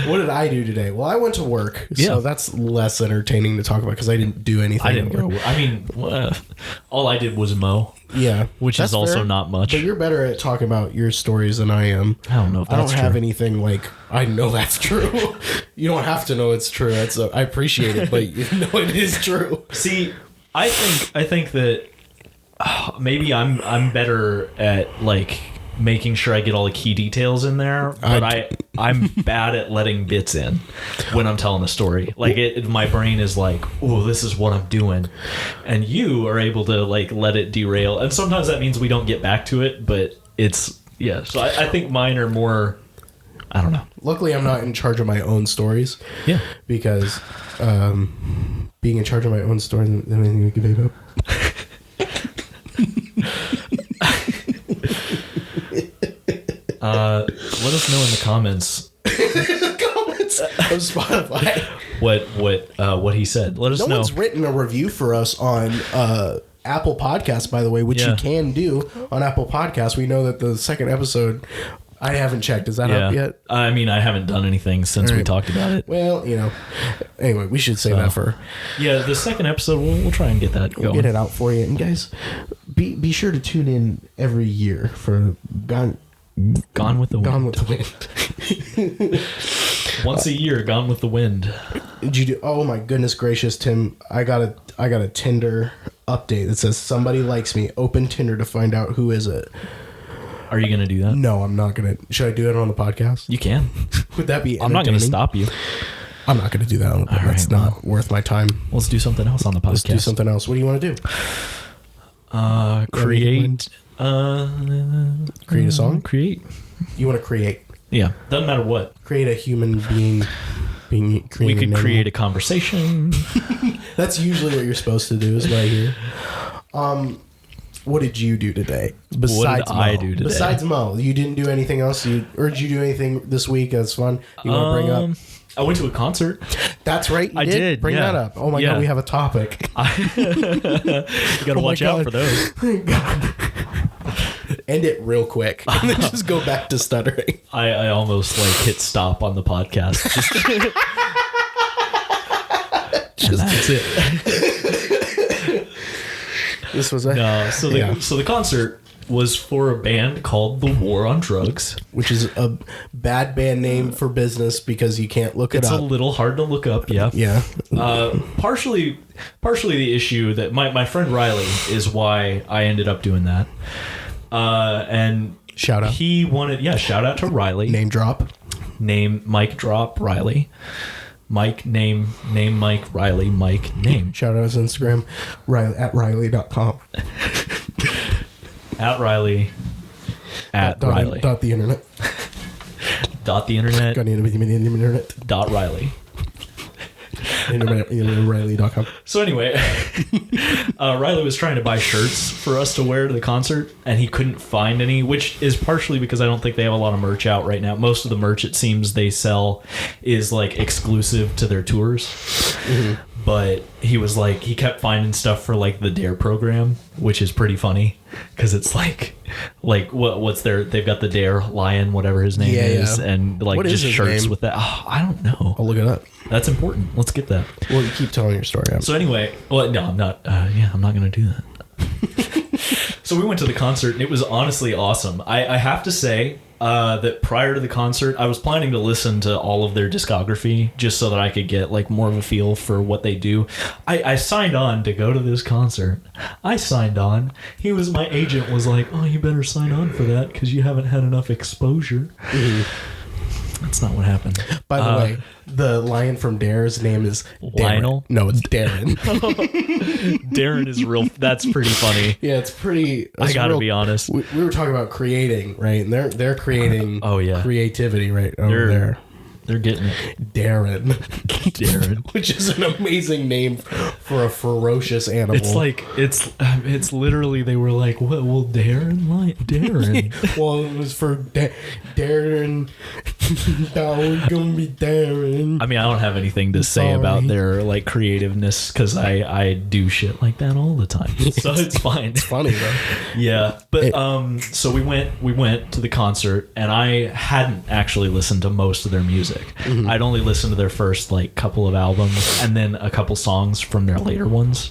What did I do today? Well, I went to work, so that's less entertaining to talk about because I didn't do anything. I didn't go. I mean, all I did was mow. Yeah, which is also not much. But you're better at talking about your stories than I am. I don't know if that's true. I don't have anything like, I know that's true. You don't have to know it's true. I appreciate it, but you know it is true. See, I think that maybe I'm better at like making sure I get all the key details in there, but I'm bad at letting bits in when I'm telling a story. Like my brain is like, oh, this is what I'm doing, and you are able to like let it derail. And sometimes that means we don't get back to it, but it's So I think mine are more. I don't know. Luckily, I'm not in charge of my own stories. Yeah, because being in charge of my own stories, I mean, you can make up. Let us know in the comments. Of Spotify. What he said. Let us know. No one's written a review for us on Apple Podcasts, by the way, which you can do on Apple Podcasts. We know that the second episode, I haven't checked. Is that up yet? I mean, I haven't done anything since we talked about it. Well, anyway, we should say that for... Yeah, the second episode, we'll try and get that going. We'll get it out for you. And guys, be sure to tune in every year for Gone with the Wind. Gone with the Wind. Once a year, Gone with the Wind. Did you do? Oh my goodness gracious, Tim! I got a Tinder update that says somebody likes me. Open Tinder to find out who is it. Are you gonna do that? No, I'm not gonna. Should I do it on the podcast? You can. Would that be? I'm not gonna stop you. I'm not gonna do that on the podcast. That's not worth my time. Let's do something else on the podcast. Let's do something else. What do you want to do? Create a song? Create. You want to create? Yeah. Doesn't matter what. Create a human being. We could create a conversation. That's usually what you're supposed to do, is what I hear. What did you do today? Besides Mo, you didn't do anything else? Or did you do anything this week that's fun you want to bring up? I went to a concert. That's right. I did. Bring that up. Oh my God, we have a topic. You gotta watch out for those. God. End it real quick and then just go back to stuttering. I almost hit stop on the podcast. That's it. This was so the concert was for a band called The War on Drugs, which is a bad band name for business because you can't look it up. It's a little hard to look up. Yeah. Partially the issue that my friend Riley is why I ended up doing that. And shout out. He wanted, shout out to Riley. Name drop. Mic drop Riley. Mike name Mike Riley Mike name. Shout out his Instagram, Riley@Riley.com. At Riley. At Riley. Dot the internet. Dot the internet. Internet. Dot Riley. Riley.com. So anyway, Riley was trying to buy shirts for us to wear to the concert, and he couldn't find any, which is partially because I don't think they have a lot of merch out right now. Most of the merch, it seems, they sell is exclusive to their tours. Mm-hmm. But he was he kept finding stuff for the DARE program, which is pretty funny because it's what's they've got the DARE lion, whatever his name is, and what just shirts name? With that. Oh, I don't know. I'll look it up. That's important. Let's get that. Well, you keep telling your story. So anyway, no, I'm not. I'm not going to do that. So we went to the concert, and it was honestly awesome. I have to say that prior to the concert, I was planning to listen to all of their discography just so that I could get more of a feel for what they do. I signed on to go to this concert. I signed on. My agent was like, "Oh, you better sign on for that because you haven't had enough exposure." Mm-hmm. That's not what happened. By the way, the lion from Dare's name is Lionel. No, it's Darren. Darren is real. That's pretty funny. Yeah, it's pretty. I gotta be honest. We were talking about creating, right? And they're creating. Creativity right over there. They're getting it. Darren. Darren. Which is an amazing name for a ferocious animal. It's literally, they were like, what? Well, Darren? Darren. Well, it was for Darren. Gonna be Darren. I mean, I don't have anything to say about their like creativeness because I do shit like that all the time, so it's fine. It's funny though. Yeah, but so we went to the concert, and I hadn't actually listened to most of their music. Mm-hmm. I'd only listened to their first like couple of albums, and then a couple songs from their later ones.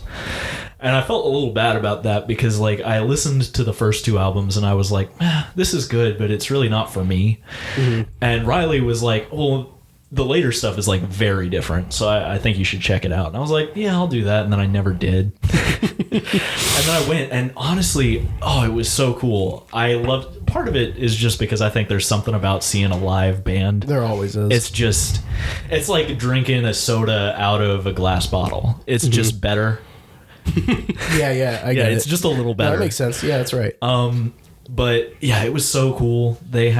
And I felt a little bad about that because like I listened to the first two albums and I was like, this is good, but it's really not for me. Mm-hmm. And Riley was like, well, the later stuff is like very different, so I think you should check it out. And I was like, yeah, I'll do that. And then I never did. And then I went, and honestly, it was so cool. I loved, part of it is just because I think there's something about seeing a live band. There always is. It's like drinking a soda out of a glass bottle. It's just better. yeah, I get it. It's just a little better. That makes sense. Yeah, that's right. But yeah, it was so cool. They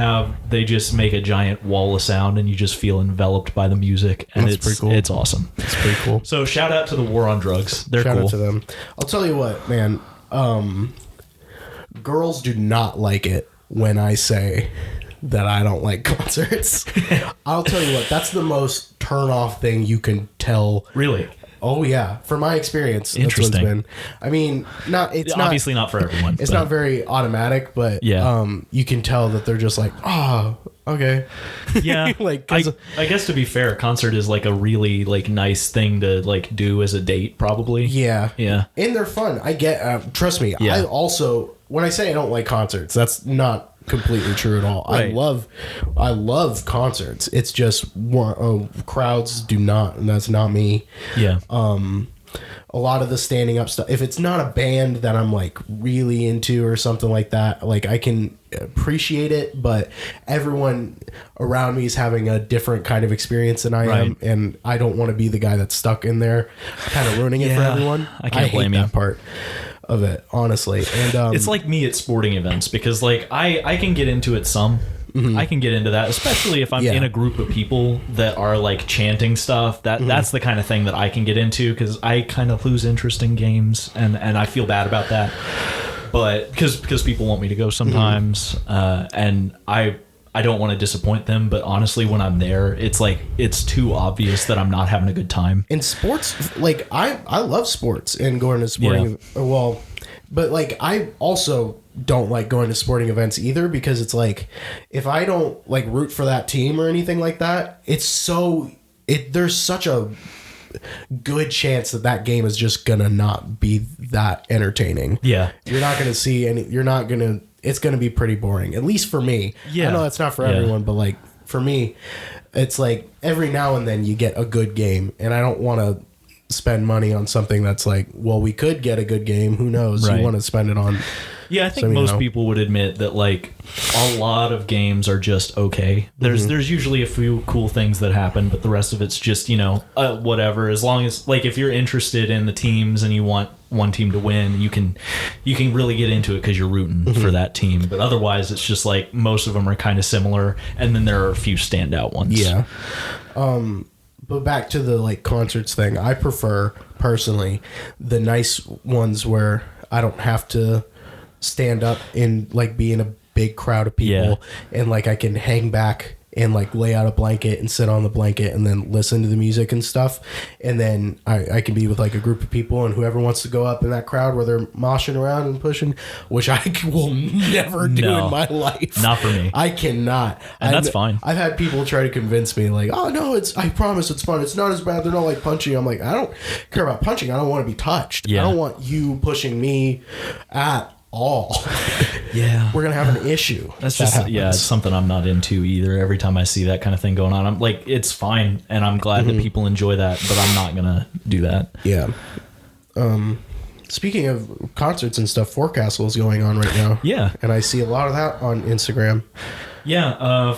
just make a giant wall of sound, and you just feel enveloped by the music, and it's pretty cool. It's awesome. It's pretty cool. So shout out to the War on Drugs. They're cool. Shout out to them. I'll tell you what, man. Girls do not like it when I say that I don't like concerts. I'll tell you what. That's the most turn off thing you can tell. Really? Oh yeah, from my experience, interesting. That's what it's been. I mean, it's obviously not for everyone. It's not very automatic, but you can tell that they're just like, oh, okay, yeah. Like, I guess to be fair, a concert is like a really like nice thing to like do as a date, probably. Yeah, yeah, and they're fun. I get. Trust me. Yeah. I also, when I say I don't like concerts, that's not completely true at all. Right. I love concerts. It's just crowds do not, and that's not me. Yeah. A lot of the standing up stuff, if it's not a band that I'm like really into or something like that, like I can appreciate it, but everyone around me is having a different kind of experience than I am, and I don't want to be the guy that's stuck in there kind of ruining it for everyone. I can't blame that part of it, honestly. And it's like me at sporting events, because like I can get into it some. Mm-hmm. I can get into that, especially if I'm in a group of people that are like chanting stuff. That's the kind of thing that I can get into, because I kind of lose interest in games, and I feel bad about that. But because people want me to go sometimes, and I don't want to disappoint them. But honestly, when I'm there, it's like it's too obvious that I'm not having a good time. In sports, like I love sports and going to sporting. Well, but like I also don't like going to sporting events either, because it's like if I don't like root for that team or anything like that, there's such a good chance that game is just gonna not be that entertaining. Yeah, you're not gonna see any. It's gonna be pretty boring, at least for me. Yeah, I know that's not for everyone, but like for me, it's like every now and then you get a good game, and I don't want to spend money on something that's like, well, we could get a good game. Who knows? You want to spend it on. Yeah, I think most people would admit that like a lot of games are just okay. There's usually a few cool things that happen, but the rest of it's just, whatever. As long as like if you're interested in the teams and you want one team to win, you can really get into it because you're rooting for that team. But otherwise, it's just like most of them are kind of similar, and then there are a few standout ones. Yeah. But back to the like concerts thing, I prefer personally the nice ones where I don't have to stand up and like be in a big crowd of people, and like I can hang back and like lay out a blanket and sit on the blanket and then listen to the music and stuff, and then I can be with like a group of people, and whoever wants to go up in that crowd where they're moshing around and pushing, which I will never do in my life. Not for me. I cannot, and that's fine. I've had people try to convince me like, oh no, I promise it's fun, it's not as bad, they're not like punching. I'm like, I don't care about punching, I don't want to be touched. I don't want you pushing me at all. We're gonna have an issue. That's just it's something I'm not into either. Every time I see that kind of thing going on, I'm like, it's fine, and I'm glad that people enjoy that, but I'm not gonna do that. Speaking of concerts and stuff, Forecastle is going on right now. And I see a lot of that on Instagram.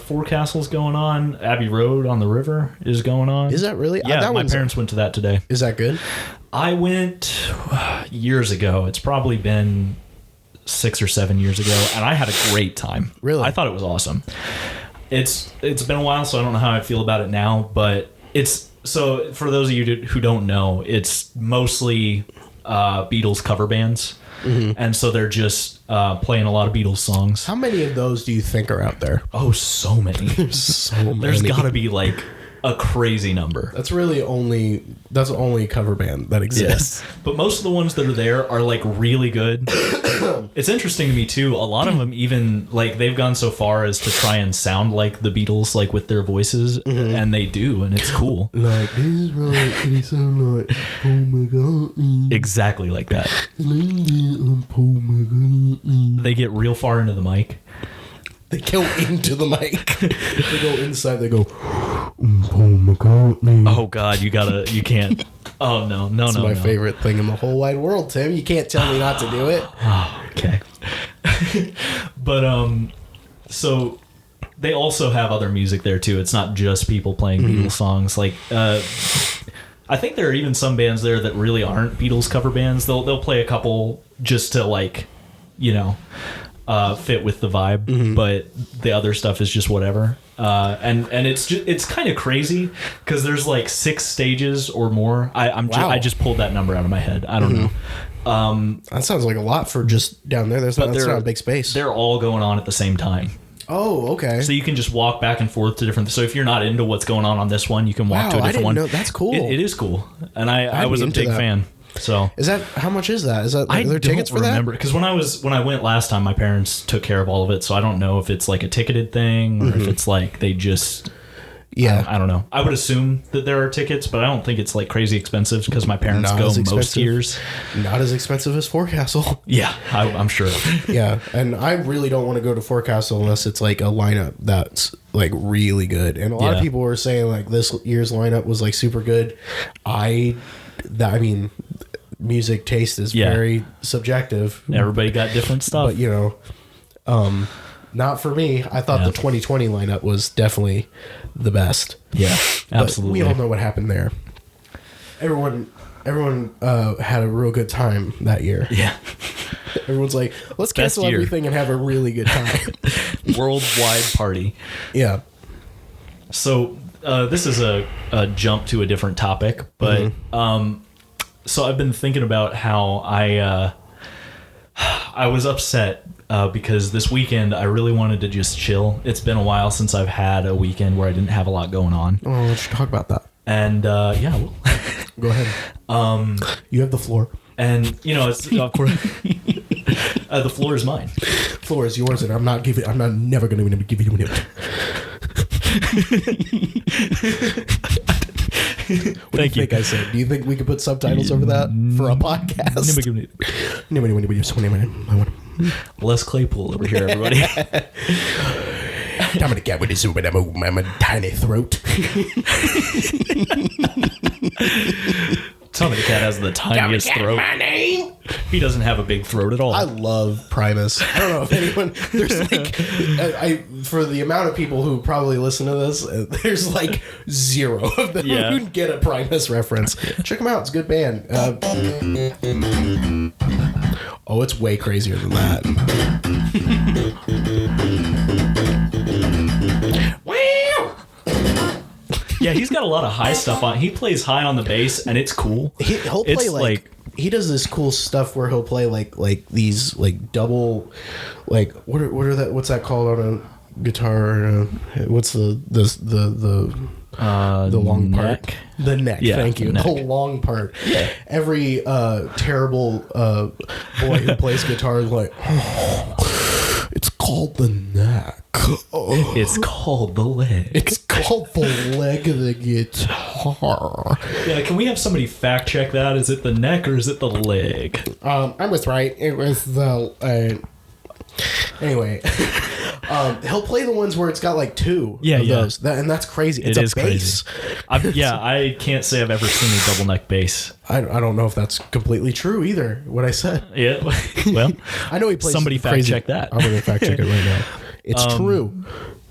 Forecastle's going on. Abbey Road on the River is going on. Is that really? Yeah, my parents went to that today. Is that good? I went years ago. It's probably been 6 or 7 years ago, and I had a great time. Really? I thought it was awesome. It's been a while, so I don't know how I feel about it now, but so for those of you who don't know, it's mostly Beatles cover bands. and so they're just playing a lot of Beatles songs. How many of those do you think are out there? Oh, so many. There's got to be like a crazy number. That's the only cover band that exists. Yes. But most of the ones that are there are like really good. It's interesting to me too. A lot of them even like they've gone so far as to try and sound like the Beatles, like with their voices, and they do, and it's cool. Like this, right? They sound like Paul McCartney. Exactly like that. Paul McCartney. They get real far into the mic. They go into the mic. They go inside. They go, Paul McCartney. Oh God, you can't. Oh no. It's my favorite thing in the whole wide world, Tim. You can't tell me not to do it. Oh, okay. But so they also have other music there too. It's not just people playing Beatles songs. Like I think there are even some bands there that really aren't Beatles cover bands. They'll play a couple just to like, fit with the vibe, but the other stuff is just whatever. And it's kind of crazy because there's like 6 stages or more. I just pulled that number out of my head. I don't know. That sounds like a lot for just down there. That's not a big space. They're all going on at the same time. Oh, okay. So you can just walk back and forth to different. So if you're not into what's going on this one, you can walk to a different one. That's cool. It is cool, and I was a big fan. So how much is that? Are there tickets for that? Because when I went last time, my parents took care of all of it, so I don't know if it's like a ticketed thing or if it's like they just. Yeah, I don't know. I would assume that there are tickets, but I don't think it's like crazy expensive because my parents go most years. Not as expensive as Forecastle. Yeah, I'm sure. Yeah, and I really don't want to go to Forecastle unless it's like a lineup that's like really good. And a lot of people were saying like this year's lineup was like super good. I mean, music taste is very subjective. Everybody got different stuff, but not for me. I thought the 2020 lineup was definitely the best. Yeah, absolutely. But we all know what happened there. Everyone had a real good time that year. Yeah. Everyone's like, let's cancel everything and have a really good time. Worldwide party. Yeah. So this is a jump to a different topic, but so I've been thinking about how I was upset because this weekend I really wanted to just chill. It's been a while since I've had a weekend where I didn't have a lot going on. Oh, let's talk about that. And well, go ahead. You have the floor. And it's of course the floor is mine. Floor is yours, and I'm never going to give you it. What do you think I said? Do you think we could put subtitles over that for a podcast? Les Claypool over here, everybody. I'm gonna get with this with my tiny throat. Tommy the Cat has the tiniest throat. My name. He doesn't have a big throat at all. I love Primus. I don't know if anyone. There's like, for the amount of people who probably listen to this, there's like 0 of them who get a Primus reference. Check them out. It's a good band. Oh, it's way crazier than that. Yeah, he's got a lot of high stuff on. He plays high on the bass, and it's cool. He'll play like he does this cool stuff where he'll play like these like double, like what's that called on a guitar? What's the long neck. part? The neck. Yeah, thank you. The long part. Yeah. Every terrible boy who plays guitar is like, oh, it's called the neck. Oh. It's called the leg. It's called the leg of the guitar. Yeah, can we have somebody fact check that? Is it the neck or is it the leg? I was right. It was the... Anyway, he'll play the ones where it's got like 2 of those. And that's crazy. It's a bass. Crazy. I can't say I've ever seen a double neck bass. I don't know if that's completely true either, what I said. Yeah, well, I know he plays somebody fact check that. I'm going to fact check it right now. It's true.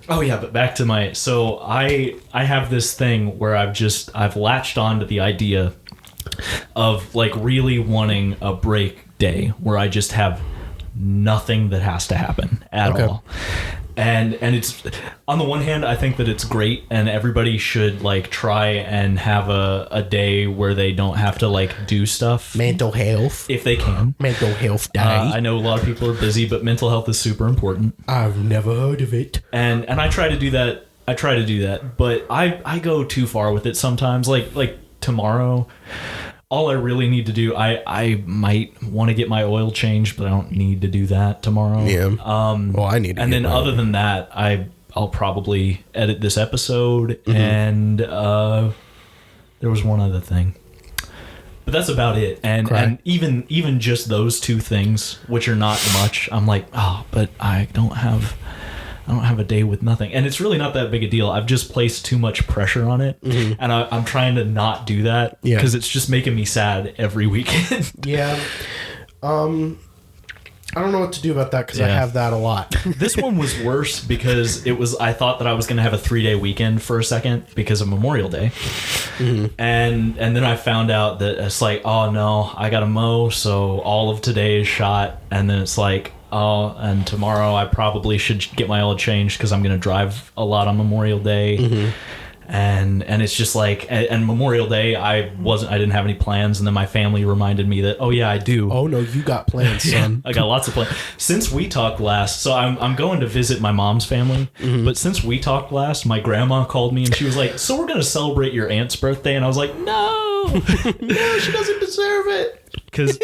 Oh yeah, but back to so I have this thing where I've latched on to the idea of like really wanting a break day where I just have nothing that has to happen at all. And it's, on the one hand, I think that it's great, and everybody should like try and have a day where they don't have to like do stuff. Mental health, if they can. Mental health day. I know a lot of people are busy, but mental health is super important. I've never heard of it. And I try to do that. But I go too far with it sometimes. Like tomorrow, all I really need to do, I might want to get my oil changed, but I don't need to do that tomorrow. Yeah. Well, I need to. And then other than that, I'll probably edit this episode, and there was one other thing. But that's about it. And even just those two things, which are not much, I'm like, but I don't have a day with nothing. And it's really not that big a deal. I've just placed too much pressure on it. And I'm trying to not do that because it's just making me sad every weekend. Yeah. I don't know what to do about that because I have that a lot. This one was worse because I thought that I was going to have a 3-day weekend for a second because of Memorial Day. And then I found out that it's like, oh no, I got to mow. So all of today is shot. And then it's like, oh, and tomorrow I probably should get my oil changed because I'm going to drive a lot on Memorial Day. And it's just like, and Memorial Day, I didn't have any plans. And then my family reminded me that, oh yeah, I do. Oh no, you got plans, son. I got lots of plans. Since we talked last, so I'm going to visit my mom's family. But since we talked last, my grandma called me and she was like, so we're going to celebrate your aunt's birthday. And I was like, no, no, she doesn't deserve it. Because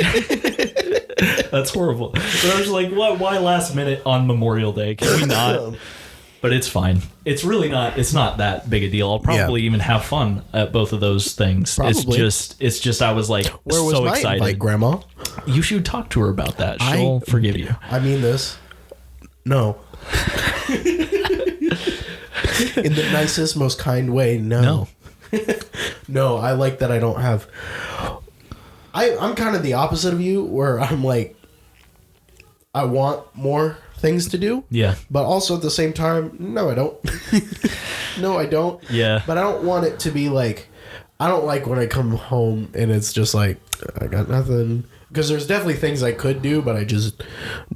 that's horrible. But I was like, what? Why last minute on Memorial Day? Can we not? But it's fine. It's really not. It's not that big a deal. I'll probably even have fun at both of those things. Probably. It's just. I was like, where was so my excited. Invite, Grandma? You should talk to her about that. She'll forgive you. I mean this. No. In the nicest, most kind way. No. No. I like that I don't have. I'm kind of the opposite of you, where I'm like, I want more things to do. Yeah. But also at the same time, no, I don't. No, I don't. Yeah. But I don't want it to be like, I don't like when I come home and it's just like, I got nothing. Because there's definitely things I could do, but I just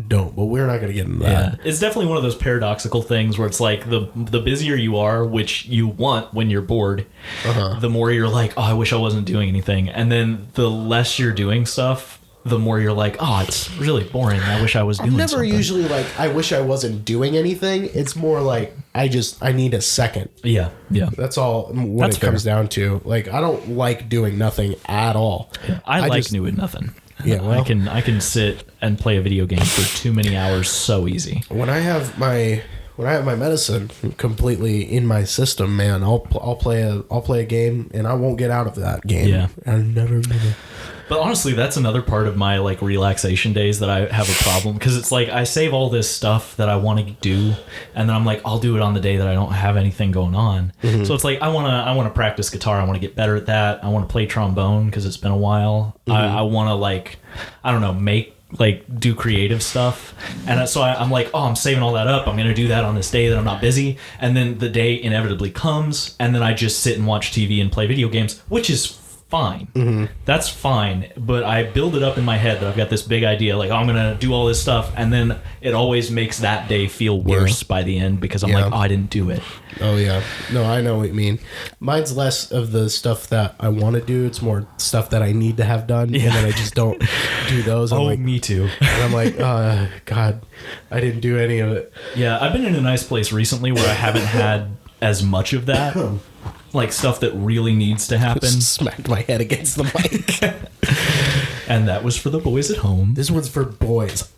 don't. But we're not going to get into that. Yeah. It's definitely one of those paradoxical things where it's like the busier you are, which you want when you're bored, the more you're like, oh, I wish I wasn't doing anything. And then the less you're doing stuff, the more you're like, oh, it's really boring. I wish I was doing something. I'm never usually like, I wish I wasn't doing anything. It's more like, I need a second. Yeah. Yeah. That's all what it comes down to. Like, I don't like doing nothing at all. Yeah, I like doing nothing. Yeah, well, I can sit and play a video game for too many hours so easy. When I have my medicine completely in my system, man, I'll play a game and I won't get out of that game. Yeah. I'll never. But honestly, that's another part of my like relaxation days that I have a problem, because it's like I save all this stuff that I want to do, and then I'm like, I'll do it on the day that I don't have anything going on. So it's like I want to practice guitar. I want to get better at that. I want to play trombone because it's been a while. I want to like, I don't know, do creative stuff. And so I'm like, oh, I'm saving all that up. I'm going to do that on this day that I'm not busy. And then the day inevitably comes, and then I just sit and watch TV and play video games, which is fine. That's fine. But I build it up in my head that I've got this big idea, like, oh, I'm going to do all this stuff. And then it always makes that day feel worse by the end, because I'm like, oh, I didn't do it. Oh, yeah. No, I know what you mean. Mine's less of the stuff that I want to do. It's more stuff that I need to have done. And then I just don't do those. I'm like, me too. And I'm like, oh, God, I didn't do any of it. Yeah, I've been in a nice place recently where I haven't had as much of that. Like stuff that really needs to happen. Smacked my head against the mic. And that was for the boys at home. This one's for boys.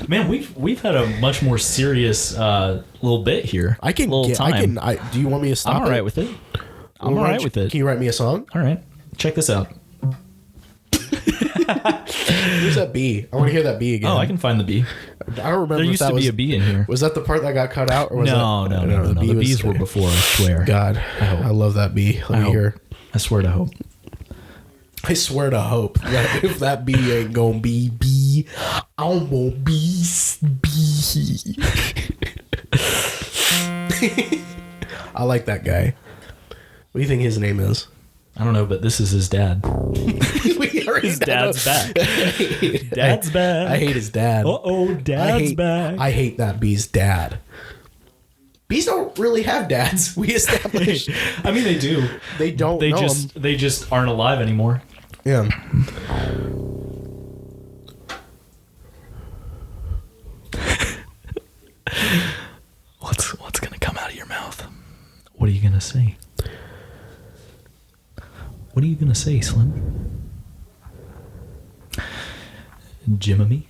Man, we've had a much more serious little bit here. Do you want me to stop? I'm all right with it. I'm all right with it. Can you write me a song? All right. Check this out. Where's that bee? I want to hear that bee again. Oh, I can find the bee. I don't remember. There used to be a bee in here. Was that the part that got cut out? Or was No. The bees were before, I swear. God, I love that bee. Let me hear. I swear to hope. I swear to hope that if that bee ain't gonna be bee, I'm gonna be bee. I like that guy. What do you think his name is? I don't know, but this is his dad. His dad's back. Dad's back. I hate his dad. Dad's back. I hate that bee's dad. Bees don't really have dads. We established. I mean, they do. They don't. They just aren't alive anymore. Yeah. What's gonna come out of your mouth? What are you gonna say? What are you gonna say, Slim? Jiminy?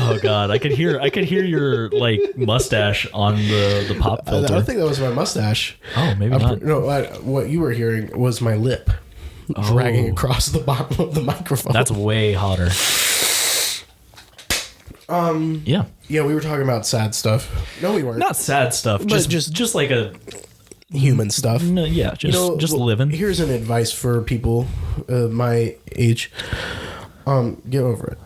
Oh God, I could hear your like mustache on the pop filter. I don't think that was my mustache. Oh, maybe not. No, what you were hearing was my lip dragging across the bottom of the microphone. That's way hotter. Yeah, we were talking about sad stuff. No, we weren't. Not sad stuff. Just like a human stuff. No, yeah, just living. Here's an advice for people my age. Get over it.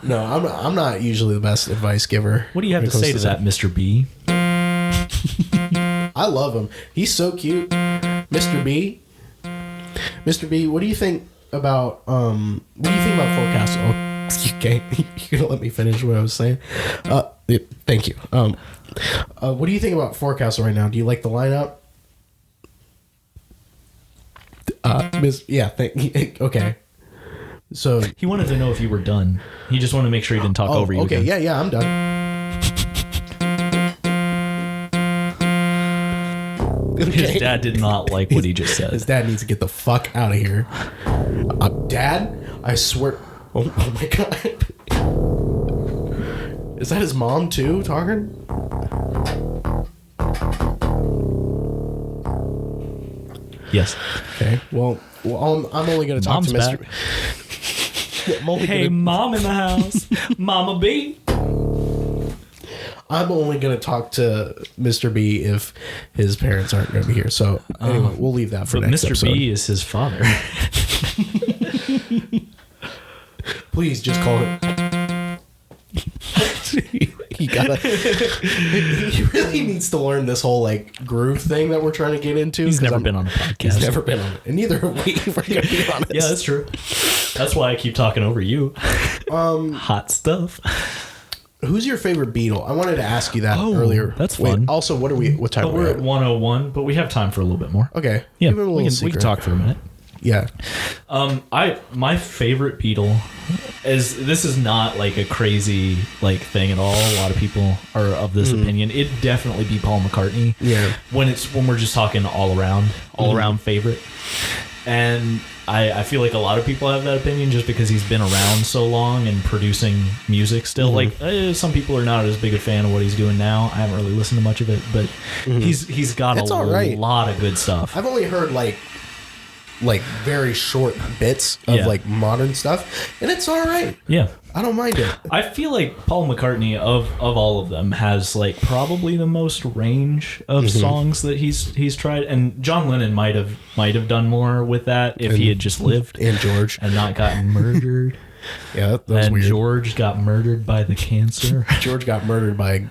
No, I'm not usually the best advice giver. What do you have to say to that, Mr. B? I love him. He's so cute, Mr. B. Mr. B, what do you think about forecast? Oh, okay, you're gonna let me finish what I was saying. Thank you. What do you think about forecast right now? Do you like the lineup? Okay. So he wanted to know if you were done. He just wanted to make sure he didn't talk over you. Okay, again. yeah, I'm done. His dad did not like what he just said. His dad needs to get the fuck out of here. Dad, I swear. Oh my God. Is that his mom too talking? Yes. Okay. Well, I'm only going to talk Mom's to Mr. Back. Hey, Mom in the house. Mama B. I'm only going to talk to Mr. B if his parents aren't going to be here. So anyway, we'll leave that for next episode. Mr. B is his father. Please just call him. He really needs to learn this whole like groove thing that we're trying to get into. He's never been on a podcast. He's never been on it, and neither have we. If we're gonna be honest. Yeah, that's true. That's why I keep talking over you. Hot stuff. Who's your favorite Beetle? I wanted to ask you that earlier. That's fun. Wait, also, what time? We're at 101, but we have time for a little bit more. Okay. Yeah, we can talk for a minute. Yeah. My favorite Beetle this is not like a crazy like thing at all. A lot of people are of this opinion. It'd definitely be Paul McCartney. Yeah. When we're just talking all around favorite. And I feel like a lot of people have that opinion just because he's been around so long and producing music still. Like some people are not as big a fan of what he's doing now. I haven't really listened to much of it, but he's got a lot of good stuff. I've only heard like very short bits of like modern stuff, and it's all right. Yeah, I don't mind it. I feel like Paul McCartney of all of them has like probably the most range of songs that he's tried, and John Lennon might have done more with that if he had just lived, and George and not gotten murdered. Yeah, that was weird. George got murdered by the cancer. George got murdered by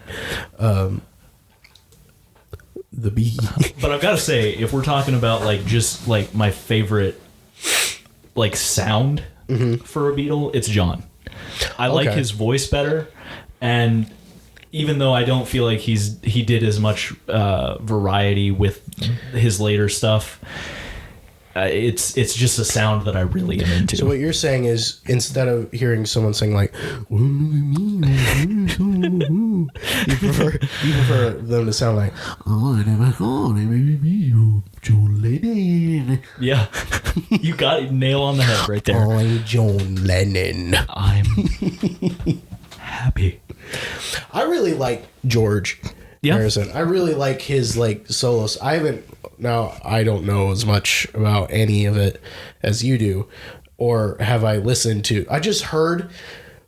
the bee. But I've got to say, if we're talking about like just like my favorite like sound for a Beatle, it's John. I like his voice better, and even though I don't feel like he did as much variety with his later stuff, it's just a sound that I really am into. So what you're saying is, instead of hearing someone sing like, you prefer them to sound like, yeah, you got it, nail on the head right there. I'm John Lennon. I'm happy. I really like George Harrison. I really like his like solos. I don't know as much about any of it as you do, or have I listened to. I just heard,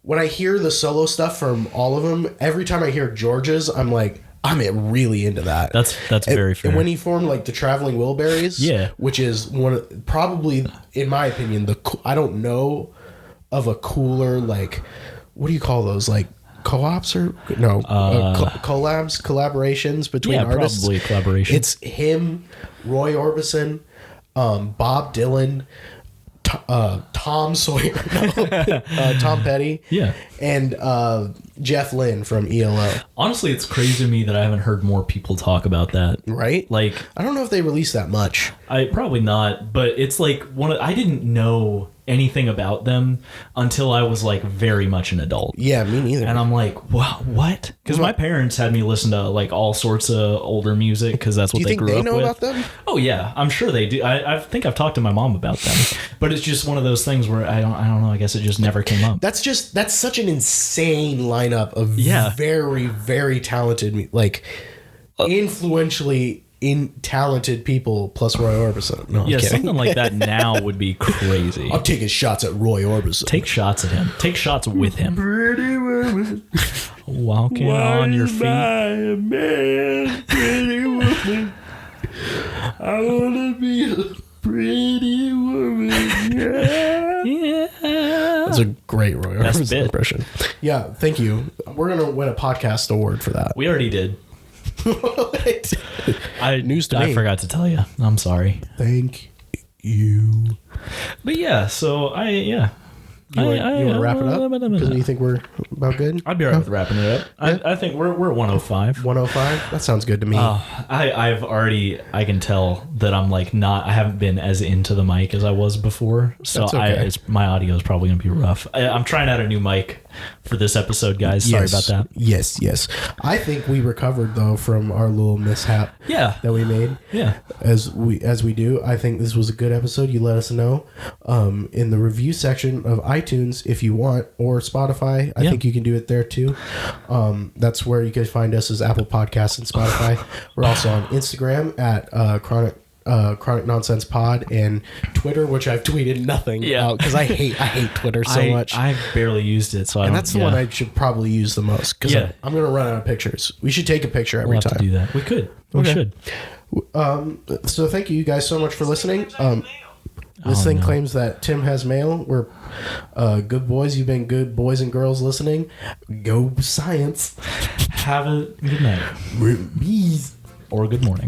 when I hear the solo stuff from all of them, every time I hear George's, I'm like, I'm really into that. That's very fair. And when he formed like the Traveling Wilburys, which is probably, in my opinion, I don't know of a cooler, like, what do you call those, like co-ops or no collaborations between artists. Probably collaboration. It's him, Roy Orbison, Bob Dylan, Tom Sawyer, Tom Petty, and Jeff Lynne from ELO. Honestly, it's crazy to me that I haven't heard more people talk about that. Right? Like, I don't know if they released that much. Probably not, but it's like I didn't know anything about them until I was like very much an adult. Yeah, me neither. And I'm like, wow, what? Because my parents had me listen to like all sorts of older music because that's what they grew up with. Do you think they know about them? Oh yeah, I'm sure they do. I think I've talked to my mom about them, but it's just one of those things where I don't know. I guess it just never came up. That's such an insane lineup of very, very talented, like influentially talented people plus Roy Orbison. No, I'm kidding. Something like that now would be crazy. I'm taking shots at Roy Orbison. Take shots at him. Take shots with him. Pretty woman. Walking on your feet. Man, pretty woman. I want to be a pretty woman. Yeah. That's a great Roy Orbison impression. Yeah, thank you. We're going to win a podcast award for that. We already did. News to me. I forgot to tell you. I'm sorry. Thank you. But yeah, so you want to wrap it up? Because you think we're about good? I'd be all right with wrapping it up. Yeah. I think we're at 105. 105? That sounds good to me. I can tell that I'm like I haven't been as into the mic as I was before. So okay. My audio is probably going to be rough. I'm trying out a new mic for this episode, guys. Sorry about that. Yes. I think we recovered though from our little mishap that we made. Yeah. As we do. I think this was a good episode. You let us know in the review section of iTunes if you want, or Spotify. I think you can do it there too. That's where you can find us as Apple Podcasts and Spotify. We're also on Instagram at Chronic Nonsense Pod, and Twitter, which I've tweeted nothing because I hate Twitter so much. I've barely used it, so that's the one I should probably use the most because I'm going to run out of pictures. We should take a picture every time. To do that. We could. We should. So thank you guys so much for listening. This thing claims that Tim has mail. We're good boys. You've been good boys and girls listening. Go science. Have a good night. Or good morning.